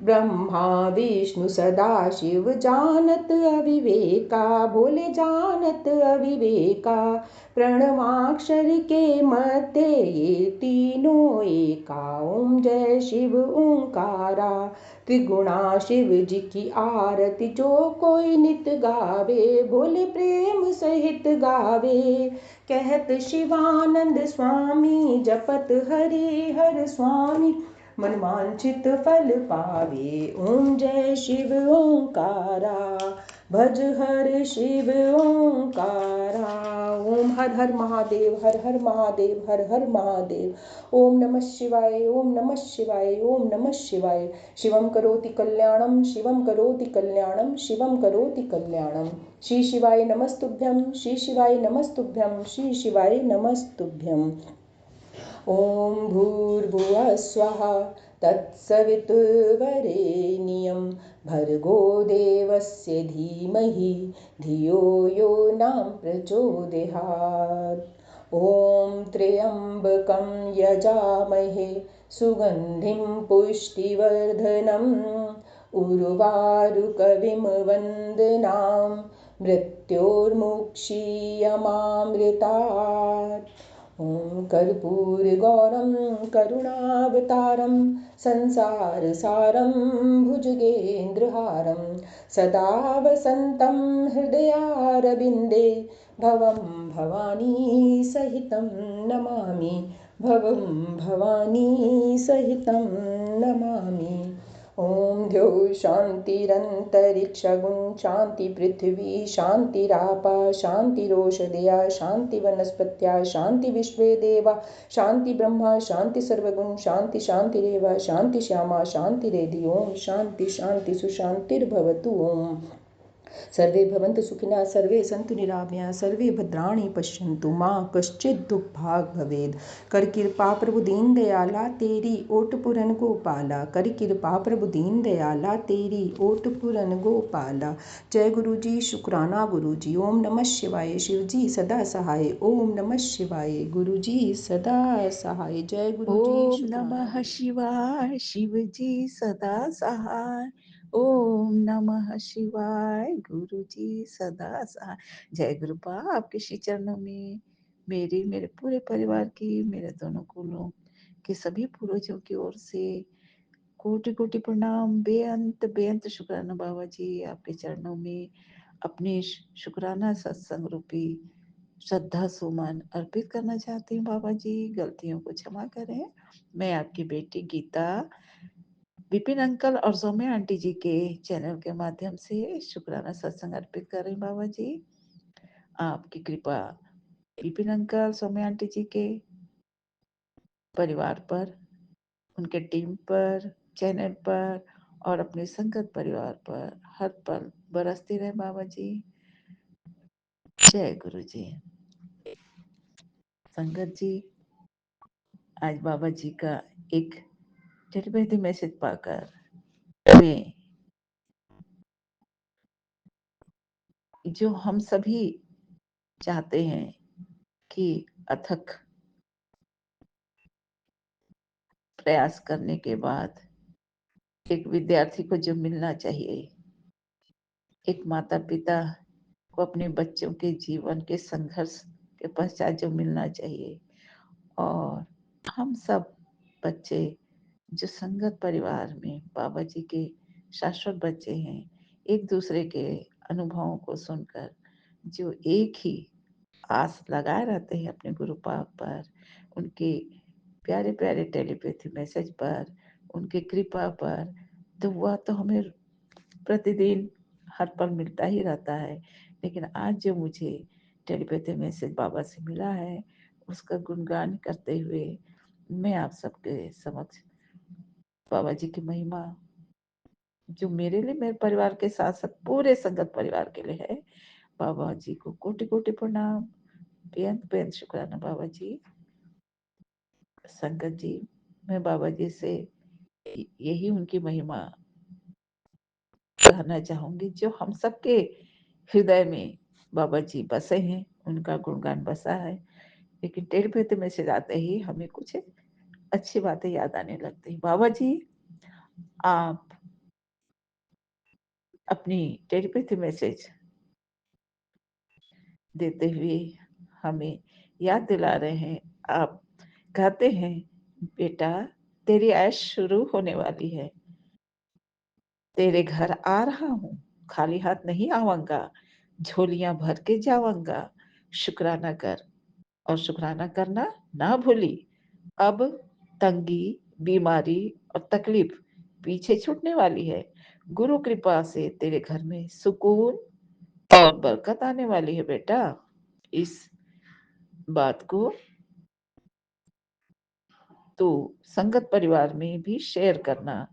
ब्रह्मा विष्णु सदा शिव जानत अविवेका, बोले जानत अविवेका। प्रणवाक्षर के मध्य ये तीनों एका। ओम जय शिव ओंकारा। त्रिगुणा शिव जी की आरती जो कोई नित गावे, बोले प्रेम सहित गावे। कहत शिवानंद स्वामी जपत हरि हर स्वामी, मनवांछित फल पावे। ओम जय शिव ओंकारा। भज हर शिव ओंकारा। ओम हर हर महादेव, हर हर महादेव, हर हर महादेव। ओम नमः शिवाय, ओम नमः शिवाय, ओम नमः शिवाय। शिवम करोति कल्याणम, शिवम करोति कल्याणम, शिवम करोति कल्याणम। श्री शिवाय नमस्तुभ्यं, श्री शिवाय नमस्तुभ्यं, श्री शिवाय नमस्तुभ्यं। ओम भूर्भुवः स्वः तत्सवितुर्वरेण्यं, भर्गो देवस्य धीमहि धियो यो न प्रचोदयात्। ओम त्र्यंबकं यजामहे सुगंधिं पुष्टिवर्धनम्, उर्वारुकविं वन्दनां मृत्योर्मुक्षीयमामृतात्। ओम कर्पूरगौरं करुणावतारं संसारसारं भुजगेन्द्रहारं, सदा वसन्तं हृदयारविन्दे भवं भवानी सहितं नमामि, भवं भवानी सहितं नमामि। ओम द्यौः शान्तिरन्तरिक्षगुं शान्ति पृथिवी शान्तिरापा शान्तिरोषधया शान्ति वनस्पत्या शान्ति विश्वे देवा शान्ति ब्रह्मा शान्ति सर्वगुण शान्ति शान्तिरेव शान्ति श्यामा शान्तिरेधि। ओम शान्ति शान्ति सुशान्तिर्भवतु। ओम सर्वे भवन्तु सुखिनः, सर्वे सन्तु निरामया, सर्वे भद्राणि पश्यन्तु मा कश्चित् दुःखभाग् भवेत्। कर कृपा प्रभु दीन दयाला तेरी ओट पुरन गोपाला, कर कृपा प्रभु दीन दयाला तेरी ओट पुरन गोपाला। जय गुरु जी, शुक्राना गुरु जी। ओम नमः शिवाय, शिव जी सदा सहाय। ओम नमः शिवाय, गुरु जी सदा सहाय। जय गुरु जी।
ओम नमः शिवाय, शिव जी सदा सहाय। ओम नमः शिवाय, गुरु जी सदा सहाय। जय गुरु पा आपके श्री चरणों में मेरी, मेरे पूरे परिवार की, मेरे दोनों कुलों के सभी पूर्वजों की ओर से कोटि कोटि प्रणाम। बेअंत बेअंत शुक्राना बाबा जी, आपके चरणों में अपने शुक्राना सत्संग रूपी श्रद्धा सुमन अर्पित करना चाहती हूँ। बाबा जी गलतियों को क्षमा करें। मैं आपकी बेटी गीता विपिन अंकल और सौम्या आंटी जी के चैनल के माध्यम से शुक्राना सत्संग अर्पित कर रही हूँ। बाबा जी आपकी कृपा विपिन अंकल सौम्या आंटी जी के परिवार पर, उनके टीम पर, चैनल पर और अपने संगत परिवार पर हर पल बरसती रहे। बाबा जी जय गुरु जी। संगत जी आज बाबा जी का एक टेलीपैथी मैसेज पाकर मैं, जो हम सभी चाहते हैं कि अथक प्रयास करने के बाद एक विद्यार्थी को जो मिलना चाहिए, एक माता पिता को अपने बच्चों के जीवन के संघर्ष के पश्चात जो मिलना चाहिए, और हम सब बच्चे जो संगत परिवार में बाबा जी के शाश्वत बच्चे हैं, एक दूसरे के अनुभवों को सुनकर जो एक ही आस लगाए रहते हैं अपने गुरु पाक पर, उनके प्यारे प्यारे टेलीपैथी मैसेज पर, उनकी कृपा पर, तो वह तो हमें प्रतिदिन हर पल मिलता ही रहता है। लेकिन आज जो मुझे टेलीपैथी मैसेज बाबा से मिला है, उसका गुणगान करते हुए मैं आप सबके समक्ष बाबा जी की महिमा, जो मेरे लिए, मेरे परिवार के साथ साथ पूरे संगत परिवार के लिए है, बाबा जी को कोटि कोटि प्रणाम, बेअंत बेअंत शुक्राना बाबा जी। संगत जी, मैं बाबा जी से यही उनकी महिमा कहना चाहूंगी, जो हम सबके हृदय में बाबा जी बसे हैं, उनका गुणगान बसा है। लेकिन टेलीपैथी मैसेज आते ही हमें कुछ अच्छी बातें याद आने लगती हैं। बाबा जी, आप अपनी टेलीपैथी मैसेज देते हुए हमें याद दिला रहे हैं। आप कहते हैं, बेटा तेरी ऐश शुरू होने वाली है, तेरे घर आ रहा हूँ, खाली हाथ नहीं आऊंगा, झोलियां भर के जाऊंगा, शुक्राना कर, और शुक्राना करना ना भूली। अब तंगी, बीमारी और तकलीफ पीछे छूटने वाली है। गुरु कृपा से तेरे घर में सुकून और बरकत आने वाली है बेटा। इस बात को तो संगत परिवार में भी शेयर करना,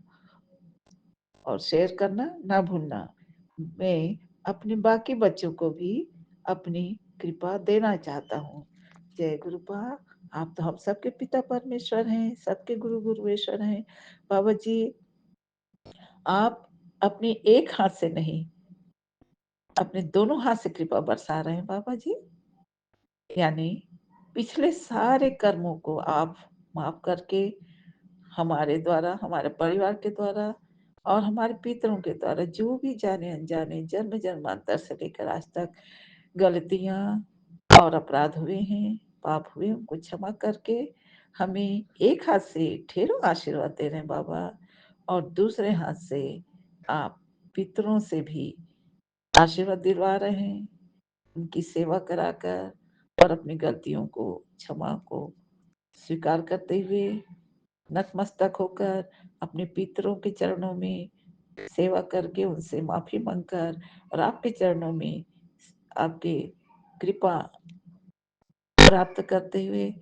और शेयर करना ना भूलना। मैं अपने बाकी बच्चों को भी अपनी कृपा देना चाहता हूँ। जय गुरुपा। आप तो हम सबके पिता परमेश्वर हैं, सबके गुरु गुरुवेश्वर हैं। बाबा जी, आप अपने एक हाथ से नहीं, अपने दोनों हाथ से कृपा बरसा रहे हैं बाबा जी। यानी पिछले सारे कर्मों को आप माफ करके हमारे द्वारा, हमारे परिवार के द्वारा और हमारे पितरों के द्वारा जो भी जाने अनजाने जन्म जन्मांतर से लेकर आज तक गलतियां और अपराध हुए हैं, पाप हुए, उनको क्षमा करके हमें एक हाथ से ढेरों आशीर्वाद दे रहे हैं बाबा, और दूसरे हाथ से आप पितरों से भी आशीर्वाद दिलवा रहे हैं, उनकी सेवा कराकर और अपनी गलतियों को, क्षमा को स्वीकार करते हुए नतमस्तक होकर अपने पितरों के चरणों में सेवा करके उनसे माफी मांगकर और आपके चरणों में आपके कृपा प्राप्त करते हुए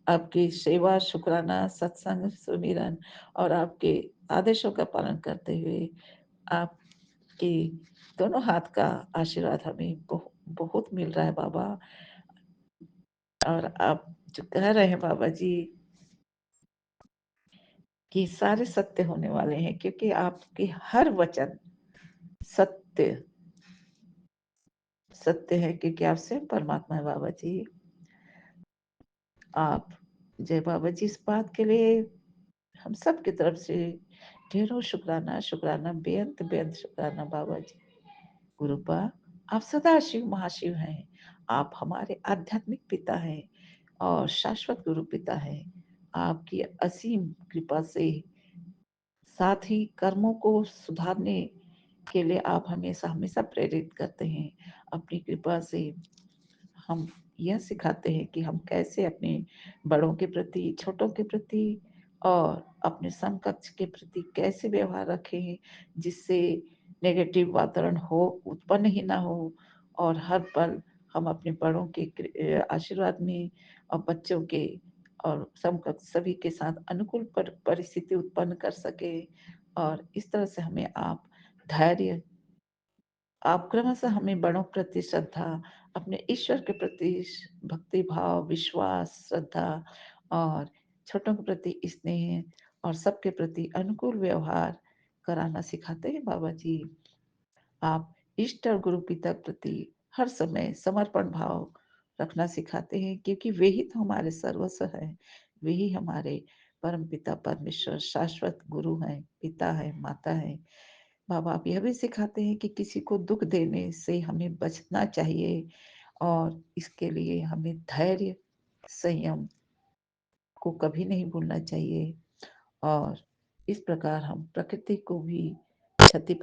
आपकी सेवा, शुक्राना, सत्संग, सुमिरन और आपके आदेशों का पालन करते हुए आपके दोनों हाथ का आशीर्वाद हमें बहुत मिल रहा है बाबा। और आप जो कह रहे हैं बाबा जी कि सारे सत्य होने वाले हैं, क्योंकि आपके हर वचन सत्य सत्य है, क्योंकि आप स्वयं परमात्मा है बाबा जी। आप, जय बाबा जी, इस बात के लिए हम सब की तरफ से ढेरों शुक्राना, शुक्राना, बेअंत बेअंत शुक्राना बाबा जी। गुरुपा, आप सदा शिव महाशिव हैं, आप हमारे आध्यात्मिक पिता हैं और शाश्वत गुरु पिता हैं। आपकी असीम कृपा से साथ ही कर्मों को सुधारने के लिए आप हमेशा हमेशा प्रेरित करते हैं। अपनी कृपा से हम यह सिखाते हैं कि हम कैसे अपने बड़ों के प्रति, छोटों के प्रति और अपने समकक्ष के प्रति कैसे व्यवहार रखें, जिससे नेगेटिव वातावरण हो उत्पन्न ही ना हो, और हर पल हम अपने बड़ों के आशीर्वाद में और बच्चों के और समकक्ष सभी के साथ अनुकूल परिस्थिति उत्पन्न कर सके। और इस तरह से हमें आप धैर्य, आप क्रमशः हमें बड़ों के प्रति श्रद्धा, अपने ईश्वर के प्रति भक्ति भाव, विश्वास, श्रद्धा और छोटों के प्रति स्नेह और सबके प्रति अनुकूल व्यवहार कराना सिखाते हैं बाबा जी। आप इष्ट और गुरु पिता के प्रति हर समय समर्पण भाव रखना सिखाते हैं, क्योंकि वे ही तो हमारे सर्वस्व हैं, वे ही हमारे परम पिता परमेश्वर शाश्वत गुरु हैं, पिता है, माता है। माँ बाप यह भी सिखाते हैं कि किसी को दुख देने से हमें बचना चाहिए, और इसके लिए हमें धैर्य, संयम को कभी नहीं भूलना चाहिए। और इस प्रकार हम प्रकृति को भी क्षति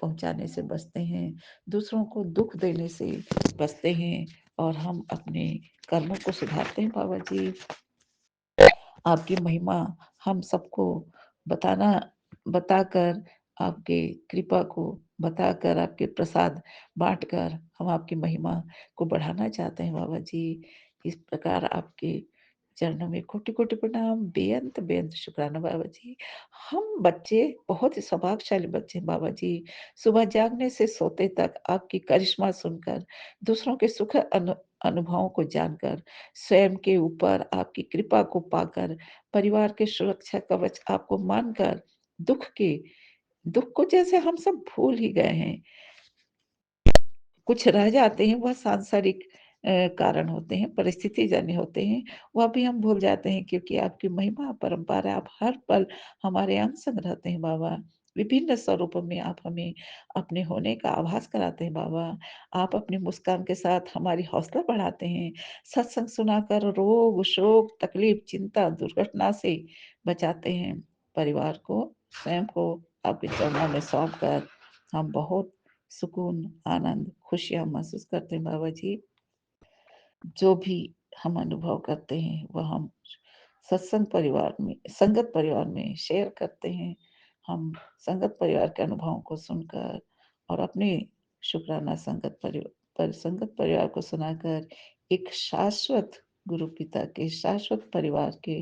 पहुंचाने से बचते हैं, दूसरों को दुख देने से बचते हैं और हम अपने कर्मों को सुधारते हैं बाबा जी। आपकी महिमा हम सबको बताना बताकर, आपके कृपा को बताकर, आपके प्रसाद बांटकर हम आपकी महिमा को बढ़ाना चाहते हैं बाबा जी। इस प्रकार आपके चरणों में कोटि-कोटि प्रणाम, बेअंत शुक्राना बाबा जी। हम बच्चे बहुत ही सौभाग्यशाली बच्चे हैं बाबा जी। सुबह जागने से सोते तक आपकी करिश्मा सुनकर, दूसरों के सुख अनुभवों को जानकर, स्वयं के ऊपर आपकी कृपा को पाकर, परिवार के सुरक्षा कवच आपको मानकर, दुख को जैसे हम सब भूल ही गए हैं। कुछ रह जाते हैं, वह सांसारिक कारण होते हैं, परिस्थितिजन्य होते हैं, वह भी हम भूल जाते हैं क्योंकि आपकी महिमा अपरंपार है। आप हर पल हमारे अंग संग रहते हैं बाबा। विभिन्न स्वरूपों में आप हमें अपने होने का आभास कराते हैं बाबा। आप अपनी मुस्कान के साथ हमारी हौसला बढ़ाते हैं। सत्संग सुनाकर रोग, शोक, तकलीफ, चिंता, दुर्घटना से बचाते हैं। परिवार को, स्वयं को आपके चरणों में सौंप कर हम बहुत सुकून, आनंद, खुशियाँ महसूस करते हैं बाबा जी। जो भी हम अनुभव करते हैं वह हम संगत परिवार में शेयर करते हैं। हम संगत परिवार के अनुभवों को सुनकर और अपने शुक्राना संगत परिवार को सुनाकर एक शाश्वत गुरु पिता के, शाश्वत परिवार के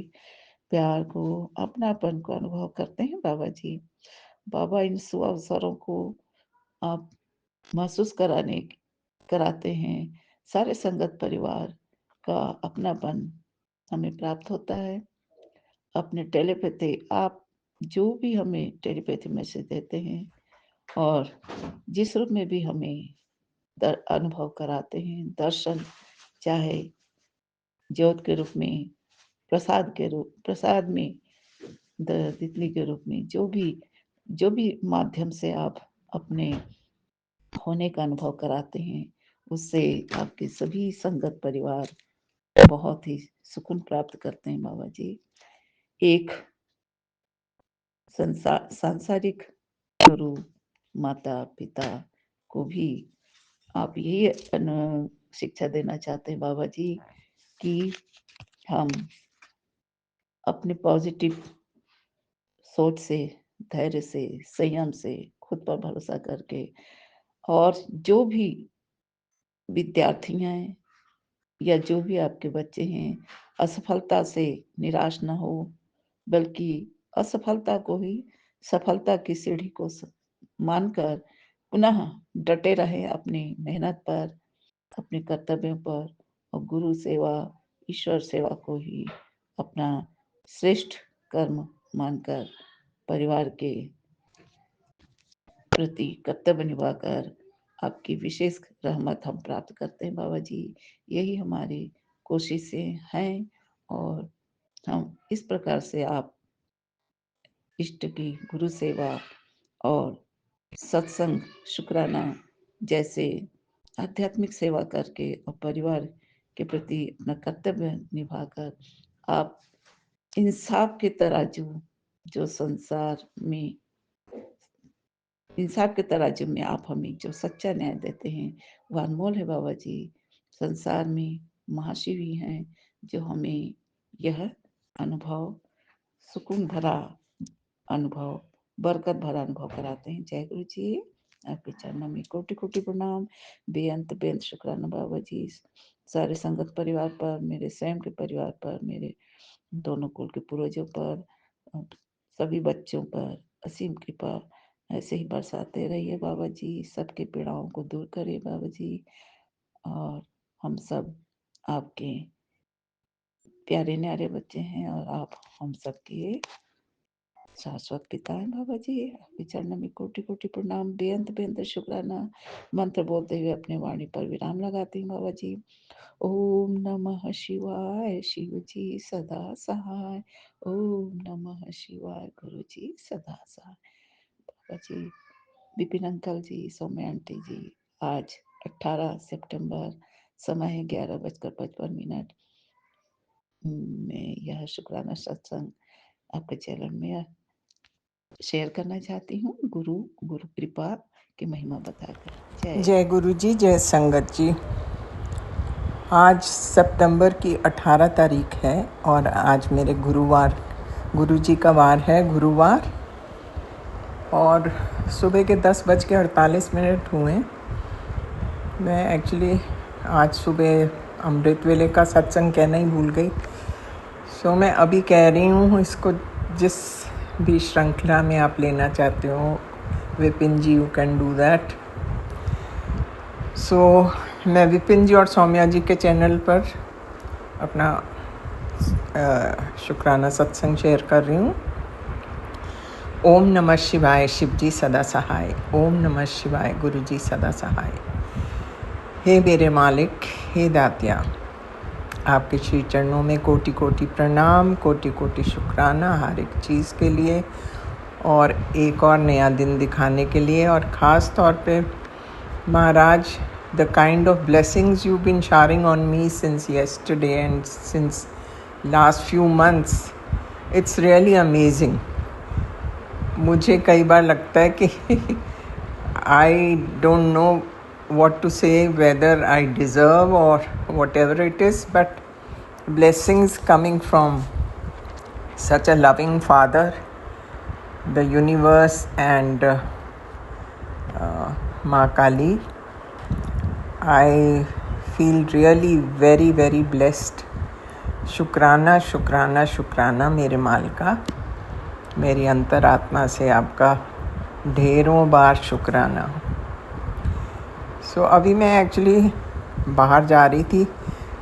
प्यार को, अपनापन को अनुभव करते हैं बाबा जी। बाबा इन शुभ अवसरों को आप महसूस कराते हैं। सारे संगत परिवार का अपनापन हमें प्राप्त होता है। अपने टेलीपैथी आप जो भी हमें टेलीपैथी मैसेज देते हैं और जिस रूप में भी हमें अनुभव कराते हैं, दर्शन, चाहे ज्योत के रूप में, प्रसाद में, तितली के रूप में, जो भी माध्यम से आप अपने होने का अनुभव कराते हैं, उससे आपके सभी संगत परिवार बहुत ही सुकून प्राप्त करते हैं बाबा जी। एक सांसारिक गुरु, माता पिता को भी आप यही शिक्षा देना चाहते हैं बाबा जी कि हम अपने पॉजिटिव सोच से, धैर्य से, संयम से, खुद पर भरोसा करके, और जो भी विद्यार्थी हैं या जो भी आपके बच्चे हैं, असफलता से निराश न हो, बल्कि असफलता को ही सफलता की सीढ़ी को मानकर पुनः डटे रहे अपनी मेहनत पर, अपने कर्तव्यों पर, और गुरु सेवा, ईश्वर सेवा को ही अपना श्रेष्ठ कर्म मानकर परिवार के प्रति कर्तव्य निभाकर आपकी विशेष रहमत हम प्राप्त करते हैं बाबा जी। यही हमारी कोशिशें हैं और हम इस प्रकार से आप इष्ट की गुरु सेवा और सत्संग, शुक्राना जैसे आध्यात्मिक सेवा करके और परिवार के प्रति अपना कर्तव्य निभाकर आप इंसाफ के तराजू, जो संसार में इंसाफ के तराजू में आप हमें जो सच्चा न्याय देते हैं वह अनमोल है बाबा जी। संसार में महाशिव ही हैं जो हमें यह अनुभव, सुकून भरा अनुभव, बरकत भरा अनुभव कराते हैं। जय गुरु जी। आपके चरणों में कोटि कोटि प्रणाम, बेअंत शुक्राना बाबा जी। सारे संगत परिवार पर, मेरे स्वयं के परिवार पर, मेरे दोनों कुल के पूर्वजों पर, सभी बच्चों पर असीम कृपा ऐसे ही बरसाते रहिए बाबा जी। सबके पीड़ाओं को दूर करिए बाबा जी। और हम सब आपके प्यारे न्यारे बच्चे हैं और आप हम सबके शाश्वत पिता है बाबा जी। आपके चरणों में कोटि कोटि प्रणाम, बेअंत शुक्राना। मंत्र बोलते हुए अपने वाणी पर विराम लगाती हूँ बाबा जी। ओम नमः शिवाय, शिव जी सदा सहाय। ओम नमः शिवाय, गुरु जी सदा सहाय। बाबा जी, विपिन अंकल जी, सौम्या आंटी जी, आज 18 सितंबर, समय है 11:55 में यह शुक्राना सत्संग आपके चैनल में शेयर करना चाहती हूँ गुरु गुरु कृपा की महिमा बताकर। जय
जय गुरु जी, जय संगत जी। आज सितंबर की 18 तारीख है और आज मेरे गुरु जी का वार है, गुरुवार। और सुबह के 10:48 हुए। मैं एक्चुअली आज सुबह अमृत वेले का सत्संग कहना ही भूल गई। सो मैं अभी कह रही हूँ इसको, जिस भी श्रृंखला में आप लेना चाहते हो विपिन जी, यू कैन डू दैट। सो मैं विपिन जी और सौम्या जी के चैनल पर अपना शुक्राना सत्संग शेयर कर रही हूँ। ओम नमः शिवाय, शिव जी सदा सहाय। ओम नमः शिवाय, गुरु जी सदा सहाय। हे मेरे मालिक, हे दातिया, आपके श्री चरणों में कोटि कोटि प्रणाम, कोटि कोटि शुक्राना हर एक चीज़ के लिए, और एक और नया दिन दिखाने के लिए। और ख़ास तौर पे महाराज, the kind of blessings you've been showering on me since yesterday and since last few months, it's really amazing. मुझे कई बार लगता है कि I don't know what to say, whether I deserve or whatever it is, but blessings coming from such a loving Father, the universe, and Ma Kali. I feel really very very blessed. शुक्राना शुक्राना शुक्राना मेरे मालिका, मेरी अंतरात्मा से आपका ढेरों बार शुक्राना। सो अभी मैं एक्चुअली बाहर जा रही थी।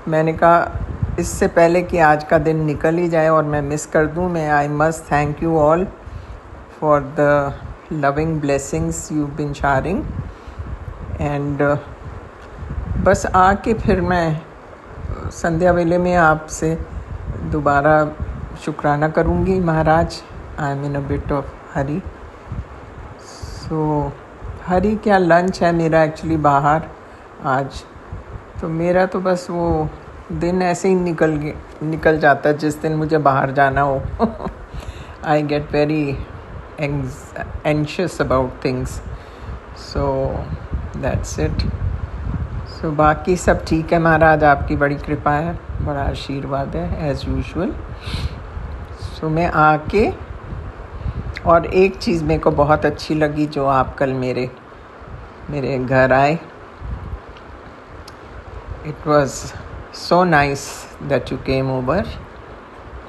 मैंने कहा इससे पहले कि आज का दिन निकल ही जाए और मैं मिस कर दूं, मैं I must thank you all for the loving blessings you been sharing. And बस आके फिर मैं संध्या वेले में आपसे दोबारा शुक्राना करूँगी महाराज। I am in a bit of hurry. So hurry क्या, लंच है मेरा एक्चुअली बाहर आज। तो मेरा तो बस वो दिन ऐसे ही निकल जाता है जिस दिन मुझे बाहर जाना हो। I get very anxious about things. So that's it. So बाकी सब ठीक है महाराज, आपकी बड़ी कृपा है, बड़ा आशीर्वाद है एज़ यूजुअल। सो मैं आके, और एक चीज़ मेरे को बहुत अच्छी लगी जो आप कल मेरे घर आए। It was so nice that you came over.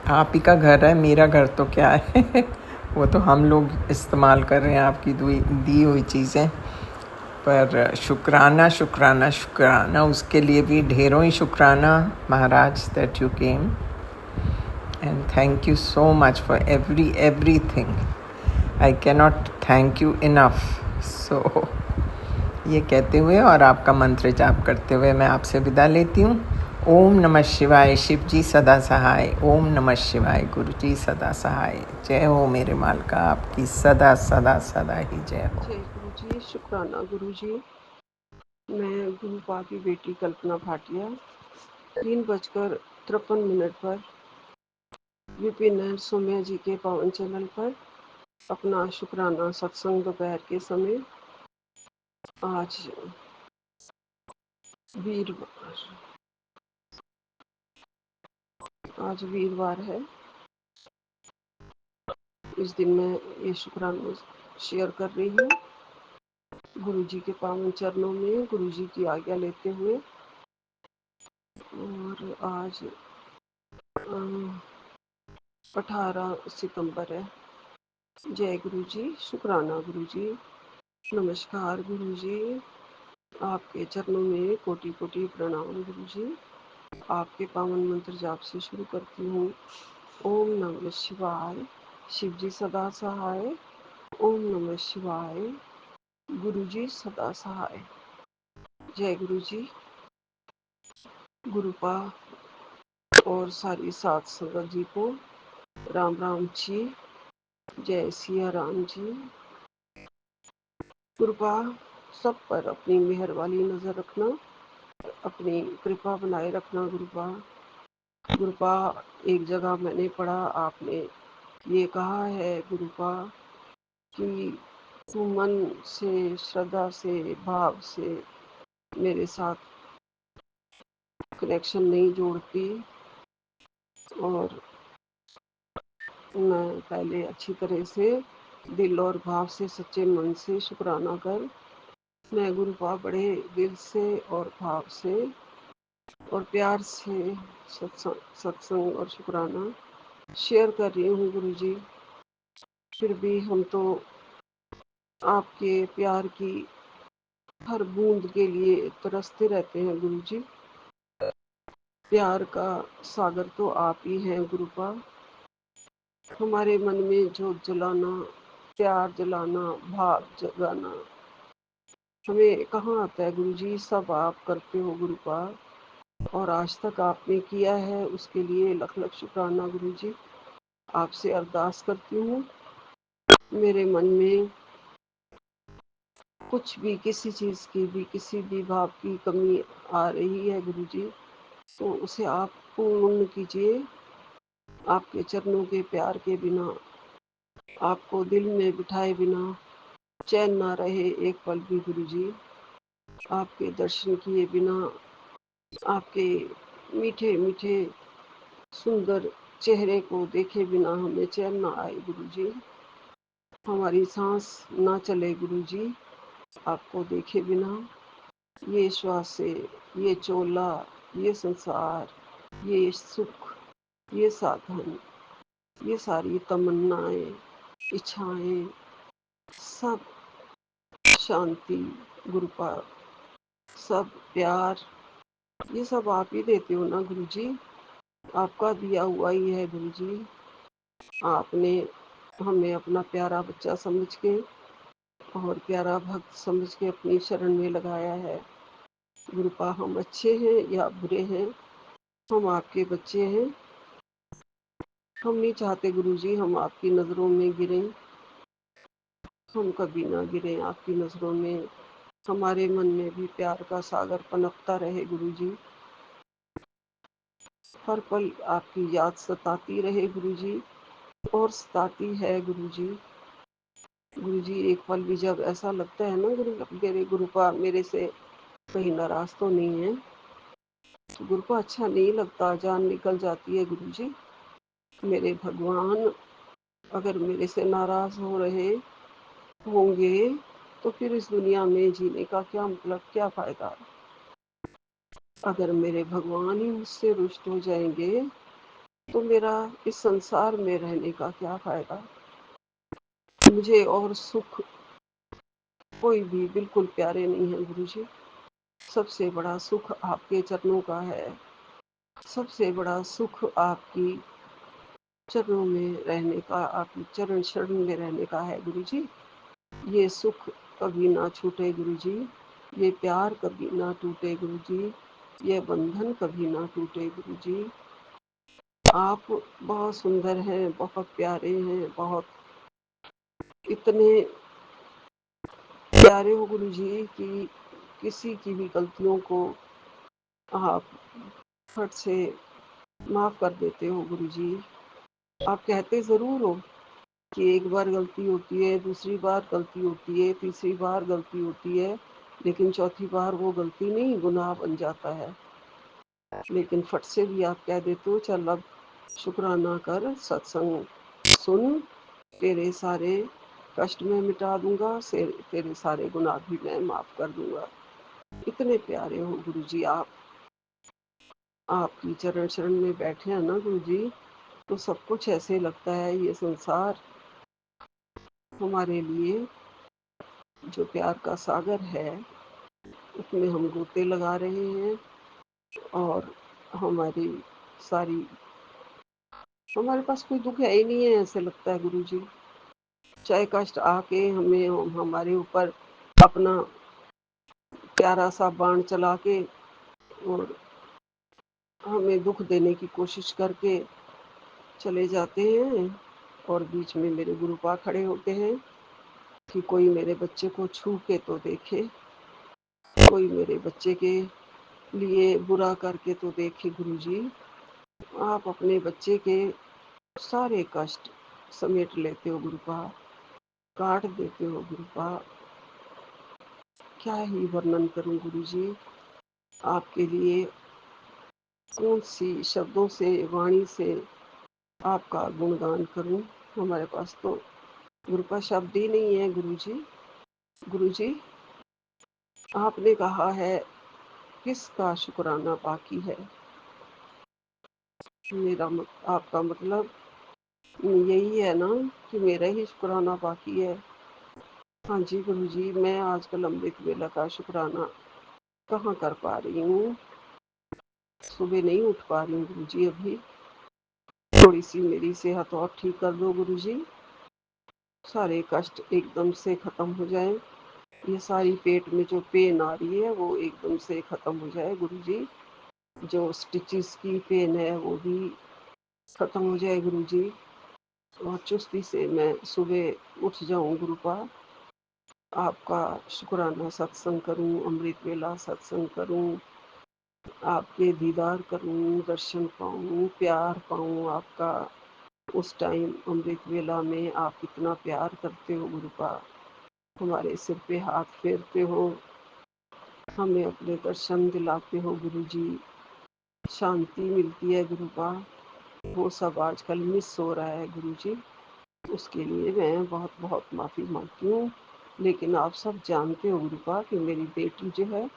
आप ही का घर है, मेरा घर तो क्या है। वो तो हम लोग इस्तेमाल कर रहे हैं आपकी दी हुई चीज़ें। पर शुक्राना शुक्राना शुक्राना, उसके लिए भी ढेरों ही शुक्राना महाराज that you came, and thank you so much for everything. I cannot thank you enough. So ये कहते हुए और आपका मंत्र जाप करते हुए मैं आपसे विदा लेती हूँ। ओम नमः शिवाय, शिव जी सदा सहाय। ओम नमः शिवाय, गुरु जी सदा सहाय। जय हो मेरे मालिका, आपकी सदा सदा सदा ही जय हो।
जय गुरु जी, शुक्राना गुरु जी। मैं गुरुपा की बेटी कल्पना भाटिया 3:53 पर विपिन और सौम्या जी के पावन चैनल पर अपना शुक्राना सत्संग दोपहर के समय आज वीरवार है। इस दिन मैं ये शुक्राना शेयर कर रही हूँ गुरु जी के पावन चरणों में, गुरु जी की आज्ञा लेते हुए। और आज 18 सितंबर है। जय गुरु जी, शुक्राना गुरु जी, नमस्कार गुरु जी। आपके चरणों में कोटि कोटि प्रणाम गुरु जी। आपके पावन मंत्र जाप से शुरू करती हूँ। ओम नमः शिवाय, शिव जी सदा सहाय। ओम नमः शिवाय, गुरु जी सदा सहाय। जय गुरु जी। गुरुपा और सारी सात संगत जी को राम राम जी, जय सिया राम जी। कृपा सब पर अपनी मेहर वाली नजर रखना, अपनी कृपा बनाए रखना गुरुपा। गुरुपा एक जगह मैंने पढ़ा, आपने ये कहा है गुरुपा कि तू मन से, श्रद्धा से, भाव से मेरे साथ कनेक्शन नहीं जोड़ती, और मैं पहले अच्छी तरह से दिल और भाव से, सच्चे मन से शुक्राना कर, मैं गुरु का बड़े दिल से और भाव से और प्यार से सत्संग और शुक्राना शेयर कर रही हूँ गुरु जी। फिर भी हम तो आपके प्यार की हर बूंद के लिए तरसते रहते हैं गुरु जी। प्यार का सागर तो आप ही हैं गुरुपा। हमारे मन में जो जलाना, प्यार जलाना, भाव जगाना हमें कहाँ आता है गुरु जी, सब आप करते हो गुरुपा। और आज तक आपने किया है, उसके लिए लख लख शुक्राना गुरु जी। आपसे अरदास करती हूँ, मेरे मन में कुछ भी, किसी चीज़ की भी, किसी भी भाव की कमी आ रही है गुरु जी, तो उसे आप पूर्ण कीजिए। आपके चरणों के प्यार के बिना, आपको दिल में बिठाए बिना चैन ना रहे एक पल भी गुरु जी। आपके दर्शन किए बिना, आपके मीठे मीठे सुंदर चेहरे को देखे बिना हमें चैन ना आए गुरु जी। हमारी सांस ना चले गुरु जी, आपको देखे बिना। ये श्वासे, ये चोला, ये संसार, ये सुख, ये साधन, ये सारी तमन्नाएं, इच्छाएं, सब शांति गुरुपा, सब प्यार, ये सब आप ही देते हो ना गुरु जी। आपका दिया हुआ ही है गुरु जी। आपने हमें अपना प्यारा बच्चा समझ के और प्यारा भक्त समझ के अपनी शरण में लगाया है गुरुपा। हम अच्छे हैं या बुरे हैं, हम आपके बच्चे हैं। हम नहीं चाहते गुरु जी हम आपकी नज़रों में गिरें, हम कभी ना गिरें आपकी नज़रों में। हमारे मन में भी प्यार का सागर पनपता रहे गुरु जी। हर पल आपकी याद सताती रहे गुरु जी, और सताती है गुरु जी। गुरु जी एक पल भी जब ऐसा लगता है ना मेरे गुरुपा मेरे से कहीं नाराज तो नहीं है, तो गुरुपा अच्छा नहीं लगता, जान निकल जाती है गुरु जी। मेरे भगवान अगर मेरे से नाराज हो रहे होंगे तो फिर इस दुनिया में जीने का क्या मतलब, क्या फायदा। अगर मेरे भगवान ही मुझसे रुष्ट हो जाएंगे तो मेरा इस संसार में रहने का क्या फायदा। मुझे और सुख कोई भी बिल्कुल प्यारे नहीं है गुरु जी। सबसे बड़ा सुख आपके चरणों का है, सबसे बड़ा सुख आपकी चरणों में रहने का, आपकी चरण शरण में रहने का है गुरु जी। ये सुख कभी ना छूटे गुरु जी, ये प्यार कभी ना टूटे गुरु जी, ये बंधन कभी ना टूटे गुरु जी। आप बहुत सुंदर हैं, बहुत प्यारे हैं, बहुत इतने प्यारे हो गुरु जी कि किसी की भी गलतियों को आप फट से माफ कर देते हो गुरु जी। आप कहते जरूर हो कि एक बार गलती होती है, दूसरी बार गलती होती है, तीसरी बार गलती होती है, लेकिन चौथी बार वो गलती नहीं गुनाह बन जाता है। लेकिन फट से भी आप कह देते हो चल अब शुक्राना कर, सत्संग सुन, तेरे सारे कष्ट में मिटा दूंगा, तेरे सारे गुनाह भी मैं माफ कर दूंगा। इतने प्यारे हो गुरु जी आप। आपकी चरण शरण में बैठे हैं ना गुरु जी, तो सब कुछ ऐसे लगता है ये संसार हमारे लिए जो प्यार का सागर है उसमें हम गोते लगा रहे हैं, और हमारी सारी, हमारे पास कोई दुख है ही नहीं है ऐसे लगता है गुरु जी। चाहे कष्ट आके हमें हमारे ऊपर अपना प्यारा सा बाण चला के और हमें दुख देने की कोशिश करके चले जाते हैं, और बीच में मेरे गुरुपा खड़े होते हैं कि कोई मेरे बच्चे को छू के तो देखे, कोई मेरे बच्चे के लिए बुरा करके तो देखे गुरु जी। आप अपने बच्चे के सारे कष्ट समेट लेते हो गुरुपा। काट देते हो गुरुपा। क्या ही वर्णन करूं गुरुजी, आपके लिए कौन सी शब्दों से, वाणी से आपका गुणगान करूं। हमारे पास तो गुरुपा शब्द ही नहीं है गुरुजी। गुरुजी, आपने कहा है किसका शुक्राना बाकी है। आपका मतलब यही है ना कि मेरा ही शुक्राना बाकी है। हाँ जी गुरुजी, मैं आजकल अमृत वेला का शुक्राना कहाँ कर पा रही हूँ। सुबह नहीं उठ पा रही हूँ गुरुजी। अभी थोड़ी सी मेरी सेहत और ठीक कर दो गुरुजी, सारे कष्ट एकदम से खत्म हो जाए। ये सारी पेट में जो पेन आ रही है वो एकदम से खत्म हो जाए गुरुजी। जो स्टिचेस की पेन है वो भी खत्म हो जाए गुरुजी, और चुस्ती से मैं सुबह उठ जाऊं गुरुपा। आपका शुक्राना सत्संग करूं, अमृत वेला सत्संग करूं, आपके दीदार करूं, दर्शन पाऊं, प्यार पाऊं आपका। उस टाइम अमृत वेला में आप कितना प्यार करते हो गुरुपा, हमारे सिर पे हाथ फेरते हो, हमें अपने दर्शन दिलाते हो गुरुजी, शांति मिलती है गुरुपा। वो सब आजकल मिस हो रहा है गुरुजी, उसके लिए मैं बहुत बहुत माफ़ी मांगती हूँ। लेकिन आप सब जानते हो गुरुपा कि मेरी बेटी जो है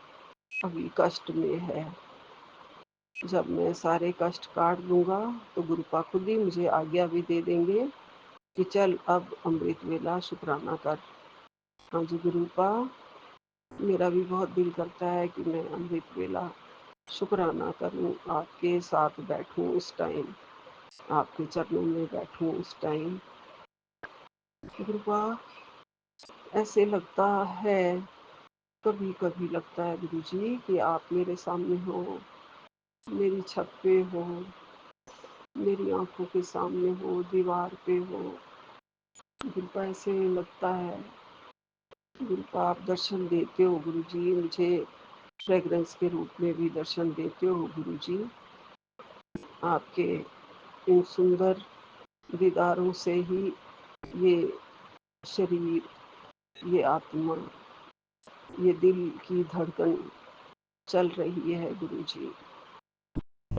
अभी कष्ट में है। जब मैं सारे कष्ट काट दूंगा तो गुरुपा खुद ही मुझे आज्ञा भी दे देंगे कि चल अब अमृत वेला शुक्राना कर। हाँ जी गुरुपा, मेरा भी बहुत दिल करता है कि मैं अमृत वेला शुक्राना करूं, आपके साथ बैठूं उस टाइम, आपके चरणों में बैठूं उस टाइम। गुरुपा, ऐसे लगता है, कभी कभी लगता है गुरुजी कि आप मेरे सामने हो, मेरी छत पे हो, मेरी आंखों के सामने हो, दीवार पे हो। गुरुपा ऐसे लगता है, गुरुपा आप दर्शन देते हो गुरुजी, मुझे फ्रेग्रेंस के रूप में भी दर्शन देते हो गुरुजी। आपके इन सुंदर दीदारों से ही ये शरीर, ये आत्मा, ये दिल की धड़कन चल रही है गुरुजी।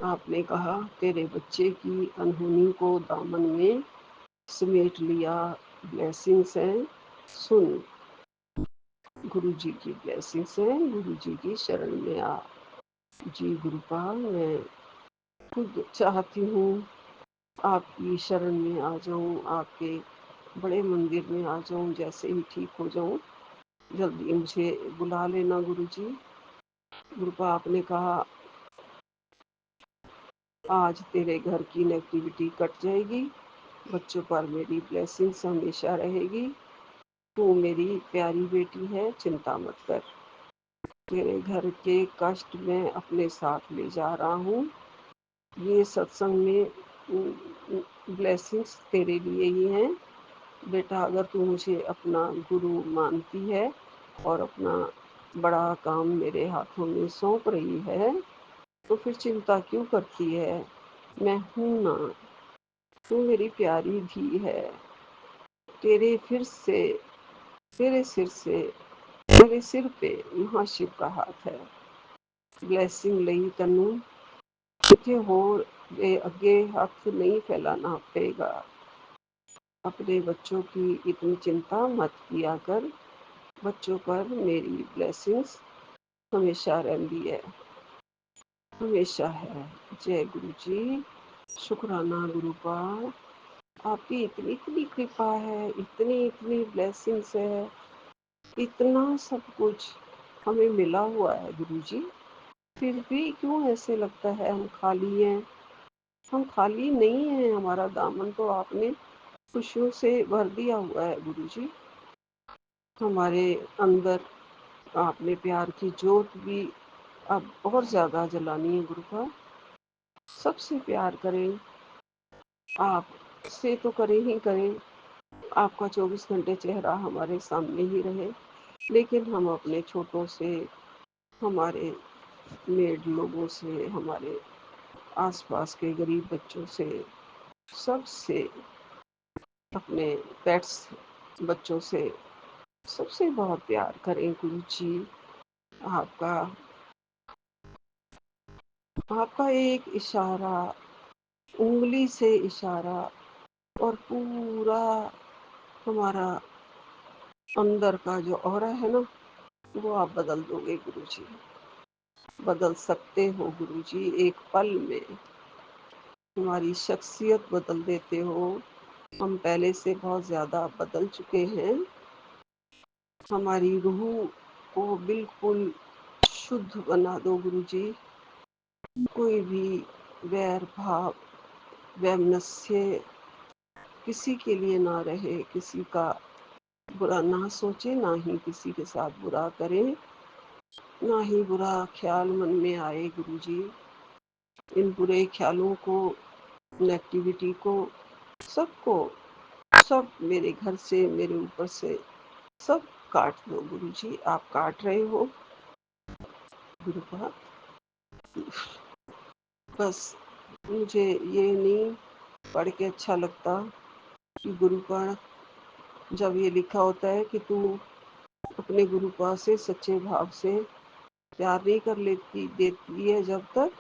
आपने कहा तेरे बच्चे की अनहोनी को दामन में समेट लिया, ब्लेसिंग्स हैं सुन, गुरुजी की ब्लेसिंग्स हैं, गुरुजी की शरण में आ। जी गुरुपा, मैं खुद चाहती हूँ आपकी शरण में आ जाऊँ, आपके बड़े मंदिर में आ जाऊँ, जैसे ही ठीक हो जाऊँ जल्दी मुझे बुला लेना गुरुजी। गुरुपा, आपने कहा आज तेरे घर की नेगेटिविटी कट जाएगी, बच्चों पर मेरी ब्लेसिंग्स हमेशा रहेगी, तू मेरी प्यारी बेटी है, चिंता मत कर। तेरे घर के कष्ट मैं अपने साथ ले जा रहा हूँ। ये सत्संग में ब्लेसिंग्स तेरे लिए ही हैं बेटा। अगर तू मुझे अपना गुरु मानती है और अपना बड़ा काम मेरे हाथों में सौंप रही है तो फिर चिंता क्यों करती है। मैं हूं ना, तू मेरी प्यारी धी है। तेरे फिर से तेरे सिर से तेरे सिर पे महाशिव का हाथ है। ब्लेसिंग ਲਈ ਤੈਨੂੰ कितने होर अगे हाथ नहीं फैलाना पड़ेगा। अपने बच्चों की इतनी चिंता मत किया कर, बच्चों पर मेरी ब्लेसिंग्स हमेशा रहती है, हमेशा है। जय गुरु जी, शुक्राना गुरुपा, आपकी इतनी इतनी कृपा है, इतनी इतनी ब्लेसिंग्स है, इतना सब कुछ हमें मिला हुआ है गुरुजी, फिर भी क्यों ऐसे लगता है हम खाली हैं। हम खाली नहीं हैं, हमारा दामन तो आपने खुशियों से भर दिया हुआ है गुरुजी। हमारे अंदर आपने प्यार की जोत भी अब बहुत ज़्यादा जलानी है गुरुपा। सबसे प्यार करें, आप से तो करें ही करें, आपका 24 घंटे चेहरा हमारे सामने ही रहे, लेकिन हम अपने छोटों से, हमारे मेड लोगों से, हमारे आसपास के गरीब बच्चों से, सबसे, अपने पेट्स बच्चों से सबसे बहुत प्यार करें गुरु जी। आपका आपका एक इशारा, उंगली से इशारा, और पूरा हमारा अंदर का जो ऑरा है ना, वो आप बदल दोगे गुरु जी। बदल सकते हो गुरु जी, एक पल में हमारी शख्सियत बदल देते हो। हम पहले से बहुत ज़्यादा बदल चुके हैं। हमारी रूह को बिल्कुल शुद्ध बना दो गुरु जी। कोई भी वैर भाव, वैमनस्य किसी के लिए ना रहे, किसी का बुरा ना सोचे, ना ही किसी के साथ बुरा करे, ना ही बुरा ख्याल मन में आए गुरु जी। इन बुरे ख्यालों को, नेगेटिविटी को, सबको, सब मेरे घर से, मेरे ऊपर से सब काट दो गुरु जी। आप काट रहे हो गुरु पाद। बस मुझे ये नहीं पढ़ के अच्छा लगता कि गुरु पाद जब ये लिखा होता है कि तू अपने गुरु पाद से सच्चे भाव से प्यार नहीं कर लेती देती है जब तक,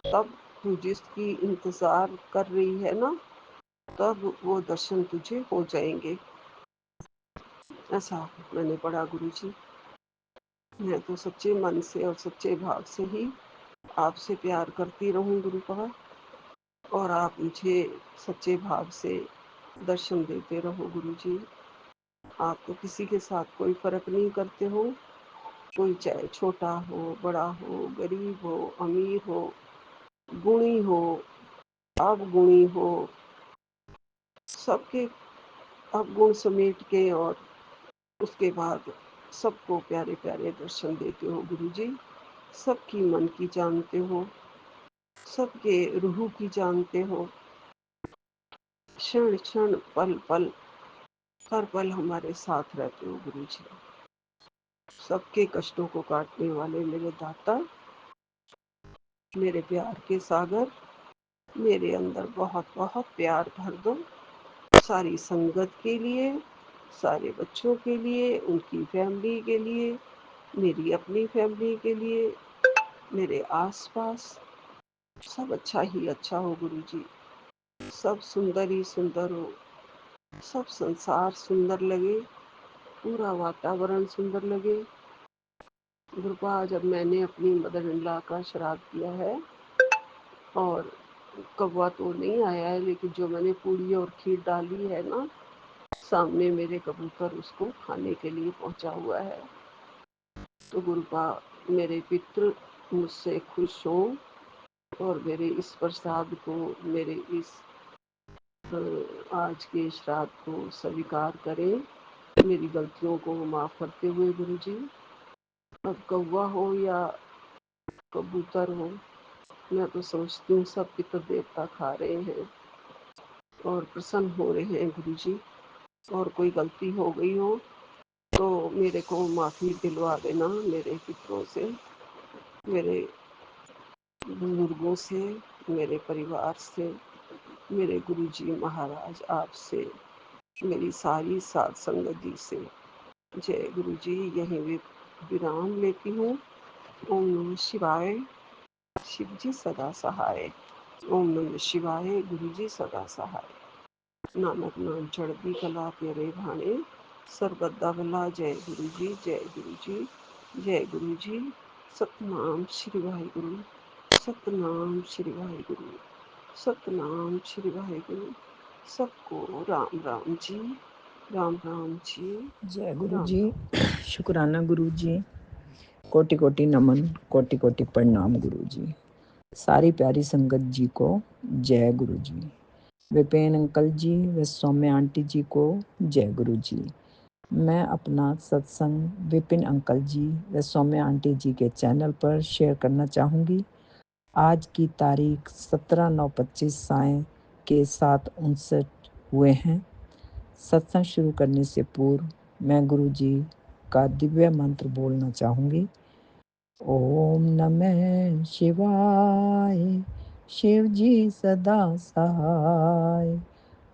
तब तू जिसकी इंतजार कर रही है ना, तब वो दर्शन तुझे हो जाएंगे। ऐसा मैंने पढ़ा गुरु जी। मैं तो सच्चे मन से और सच्चे भाव से ही आपसे प्यार करती रहूं गुरु पाद, और आप मुझे सच्चे भाव से दर्शन देते रहो गुरु जी। आप तो किसी के साथ कोई फर्क नहीं करते हो, कोई चाहे छोटा हो, बड़ा हो, गरीब हो, अमीर हो, गुणी हो, अवगुणी हो, सबके अवगुण समेट के और उसके बाद सबको प्यारे प्यारे दर्शन देते हो गुरु जी। सबकी मन की जानते हो, सबके रूह की जानते हो। क्षण क्षण, पल पल, हर पल हमारे साथ रहते हो गुरु जी। सबके कष्टों को काटने वाले मेरे दाता, मेरे प्यार के सागर, मेरे अंदर बहुत बहुत प्यार भर दो। सारी संगत के लिए, सारे बच्चों के लिए, उनकी फैमिली के लिए, मेरी अपनी फैमिली के लिए, मेरे आसपास सब अच्छा ही अच्छा हो गुरु जी। सब सुंदर ही सुंदर हो, सब संसार सुंदर लगे, पूरा वातावरण सुंदर लगे। गुरुपा, जब मैंने अपनी मदर इन लॉ का श्राद्ध किया है, और कौवा तो नहीं आया है, लेकिन जो मैंने पूड़ी और खीर डाली है ना, सामने मेरे कबूतर उसको खाने के लिए पहुंचा हुआ है। तो गुरुपा, मेरे पितृ मुझसे खुश हों और मेरे इस प्रसाद को, मेरे इस आज के श्राद्ध को स्वीकार करें, मेरी गलतियों को माफ़ करते हुए गुरु जी। अब कौवा हो या कबूतर हो, मैं तो समझती हूँ सब पितर देवता खा रहे हैं और प्रसन्न हो रहे हैं गुरु जी। और कोई गलती हो गई हो तो मेरे को माफ़ी दिलवा देना, मेरे पितरों से, मेरे बुजुर्गों से, मेरे परिवार से, मेरे गुरु जी महाराज आपसे, मेरी सारी साध संगत जी से। जय गुरु जी। यहीं विराम लेती हूँ। ओम नमः शिवाय। शिव जी सदा सहाय। ओम नमः शिवाय। गुरु जी सदा सहाय। नानक नाम चढ़ती कला तेरे भाणे, सरबद्दा भला। जय गुरु जी, जय गुरु जी, जय गुरु जी। सतनाम श्री वाहिगुरु, सतनाम श्री वाहिगुरु, सतनाम श्री वाहिगुरु। सबको राम राम जी, राम राम जी,
जय गुरु
राम
जी।
राम।
शुक्राना गुरु जी। कोटि कोटि नमन, कोटि कोटि प्रणाम गुरु जी। सारी प्यारी संगत जी को जय गुरु जी। विपिन अंकल जी व सौम्य आंटी जी को जय गुरु जी। मैं अपना सत्संग विपिन अंकल जी व सौम्य आंटी जी के चैनल पर शेयर करना चाहूँगी। आज की तारीख 17/9/25 साय के 7:59 हुए हैं। सत्संग शुरू करने से पूर्व मैं गुरु जी का दिव्य मंत्र बोलना चाहूँगी। ओम नमः शिवाय, शिव जी सदा सहाय।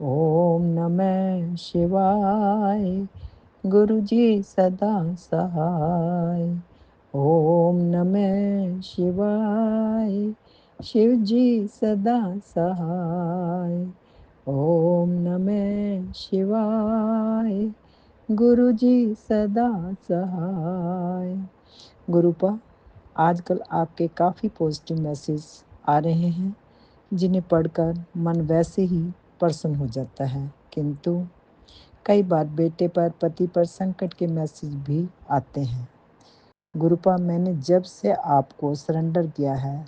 ओम नमः शिवाय गुरु जी सदा सहाय। ओम नमः शिवाय शिव जी सदा सहाय। ओम नमः शिवाय गुरु जी सदा सहाय। गुरुपा, आजकल आपके काफ़ी पॉजिटिव मैसेज आ रहे हैं जिन्हें पढ़कर मन वैसे ही प्रसन्न हो जाता है, किंतु कई बार बेटे पर, पति पर संकट के मैसेज भी आते हैं। गुरुपा, मैंने जब से आपको सरेंडर किया है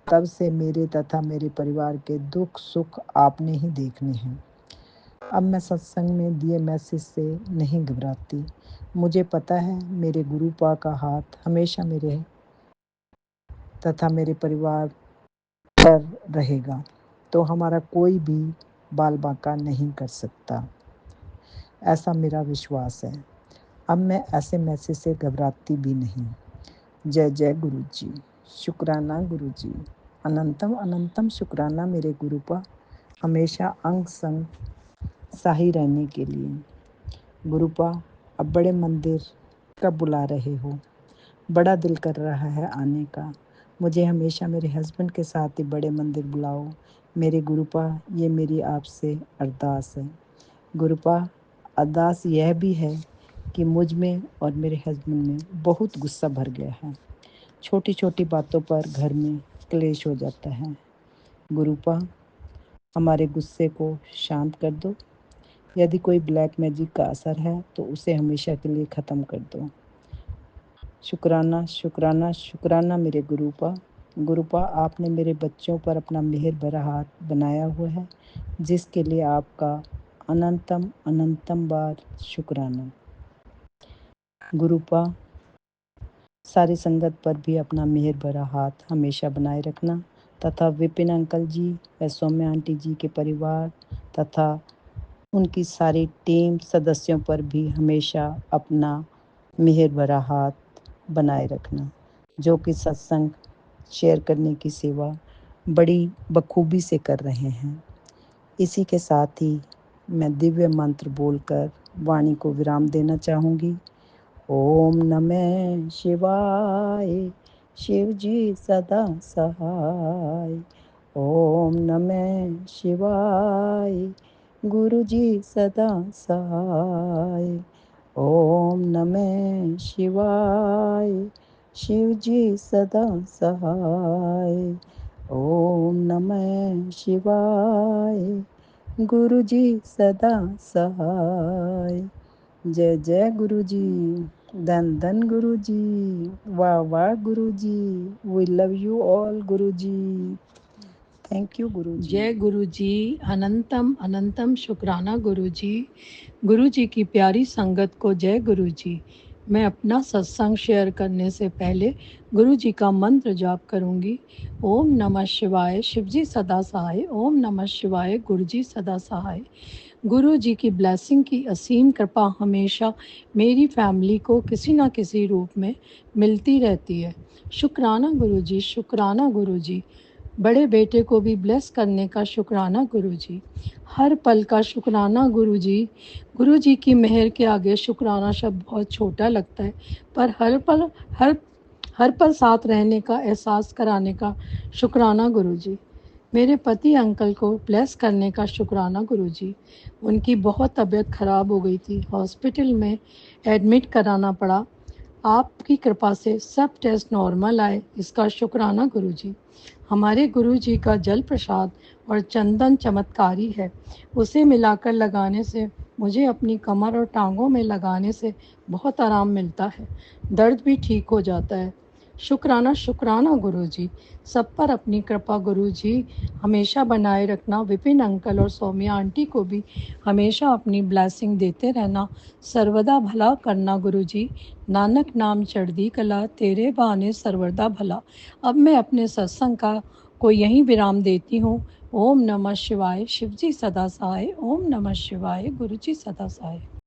तब से मेरे तथा मेरे परिवार के दुख सुख आपने ही देखने हैं। अब मैं सत्संग में दिए मैसेज से नहीं घबराती। मुझे पता है मेरे गुरुपा का हाथ हमेशा मेरे तथा मेरे परिवार पर रहेगा, तो हमारा कोई भी बाल बांका नहीं कर सकता, ऐसा मेरा विश्वास है। अब मैं ऐसे मैसेज से घबराती भी नहीं। जय जय गुरु जी, शुक्राना गुरु जी, अनंतम अनंतम शुक्राना मेरे गुरुपा, हमेशा अंग संग सही रहने के लिए। गुरुपा, अब बड़े मंदिर कब बुला रहे हो? बड़ा दिल कर रहा है आने का। मुझे हमेशा मेरे हस्बैंड के साथ ही बड़े मंदिर बुलाओ मेरे गुरुपा, ये मेरी आपसे अरदास है। गुरुपा, अरदास यह भी है कि मुझ में और मेरे हस्बैंड में बहुत गुस्सा भर गया है। छोटी छोटी बातों पर घर में क्लेश हो जाता है। गुरुपा, हमारे गुस्से को शांत कर दो। यदि कोई ब्लैक मैजिक का असर है तो उसे हमेशा के लिए ख़त्म कर दो। शुक्राना शुक्राना शुक्राना मेरे गुरुपा। गुरुपा, आपने मेरे बच्चों पर अपना मेहर भरा हाथ बनाया हुआ है, जिसके लिए आपका अनंतम अनंतम बार शुक्राना। गुरुपा, सारी संगत पर भी अपना मेहर भरा हाथ हमेशा बनाए रखना, तथा विपिन अंकल जी व सौम्या आंटी जी के परिवार तथा उनकी सारी टीम सदस्यों पर भी हमेशा अपना मेहर भरा हाथ बनाए रखना, जो कि सत्संग शेयर करने की सेवा बड़ी बखूबी से कर रहे हैं। इसी के साथ ही मैं दिव्य मंत्र बोलकर वाणी को विराम देना चाहूँगी। ओम नमः शिवाय शिव जी सदा सहाय। ओम नमः शिवाय गुरु जी सदा सहाय। ओम नमः शिवाय शिव जी सदा सहाय। ओम नमः शिवाय गुरु जी सदा सहाय। जय जय गुरु जी, धन धन गुरु जी, वाह वाह गुरु जी, we love you all Guru ji. Thank you गुरु जी।
जय गुरु जी, अनंतम अनंतम शुक्राना गुरु जी। गुरु जी की प्यारी संगत को जय गुरु जी। मैं अपना सत्संग शेयर करने से पहले गुरु जी का मंत्र जाप करूंगी। ओम नमः शिवाय शिव जी सदा सहाय। ओम नमः शिवाय गुरु जी सदा सहाय। गुरु जी की ब्लेसिंग की असीम कृपा हमेशा मेरी फैमिली को किसी न किसी रूप में मिलती रहती है। शुक्राना गुरु जी, शुक्राना गुरु जी। बड़े बेटे को भी ब्लेस करने का शुक्राना गुरु जी। हर पल का शुक्राना गुरु जी। गुरु जी की मेहर के आगे शुक्राना शब्द बहुत छोटा लगता है, पर हर पल साथ रहने का एहसास कराने का शुक्राना गुरु जी। मेरे पति अंकल को ब्लेस करने का शुक्राना गुरु जी। उनकी बहुत तबीयत खराब हो गई थी, हॉस्पिटल में एडमिट कराना पड़ा। आपकी कृपा से सब टेस्ट नॉर्मल आए, इसका शुक्राना गुरु जी। हमारे गुरु जी का जल प्रसाद और चंदन चमत्कारी है, उसे मिलाकर लगाने से मुझे अपनी कमर और टांगों में लगाने से बहुत आराम मिलता है, दर्द भी ठीक हो जाता है। शुक्राना शुक्राना गुरु जी। सब पर अपनी कृपा गुरु जी हमेशा बनाए रखना। विपिन अंकल और सौम्या आंटी को भी हमेशा अपनी ब्लेसिंग देते रहना, सर्वदा भला करना गुरु जी। नानक नाम चढ़दी कला, तेरे बहाने सर्वदा भला। अब मैं अपने सत्संग को यहीं विराम देती हूँ। ओम नमः शिवाय शिव जी सदा सहाय। ओम नमः शिवाय गुरु जी सदा सहाय।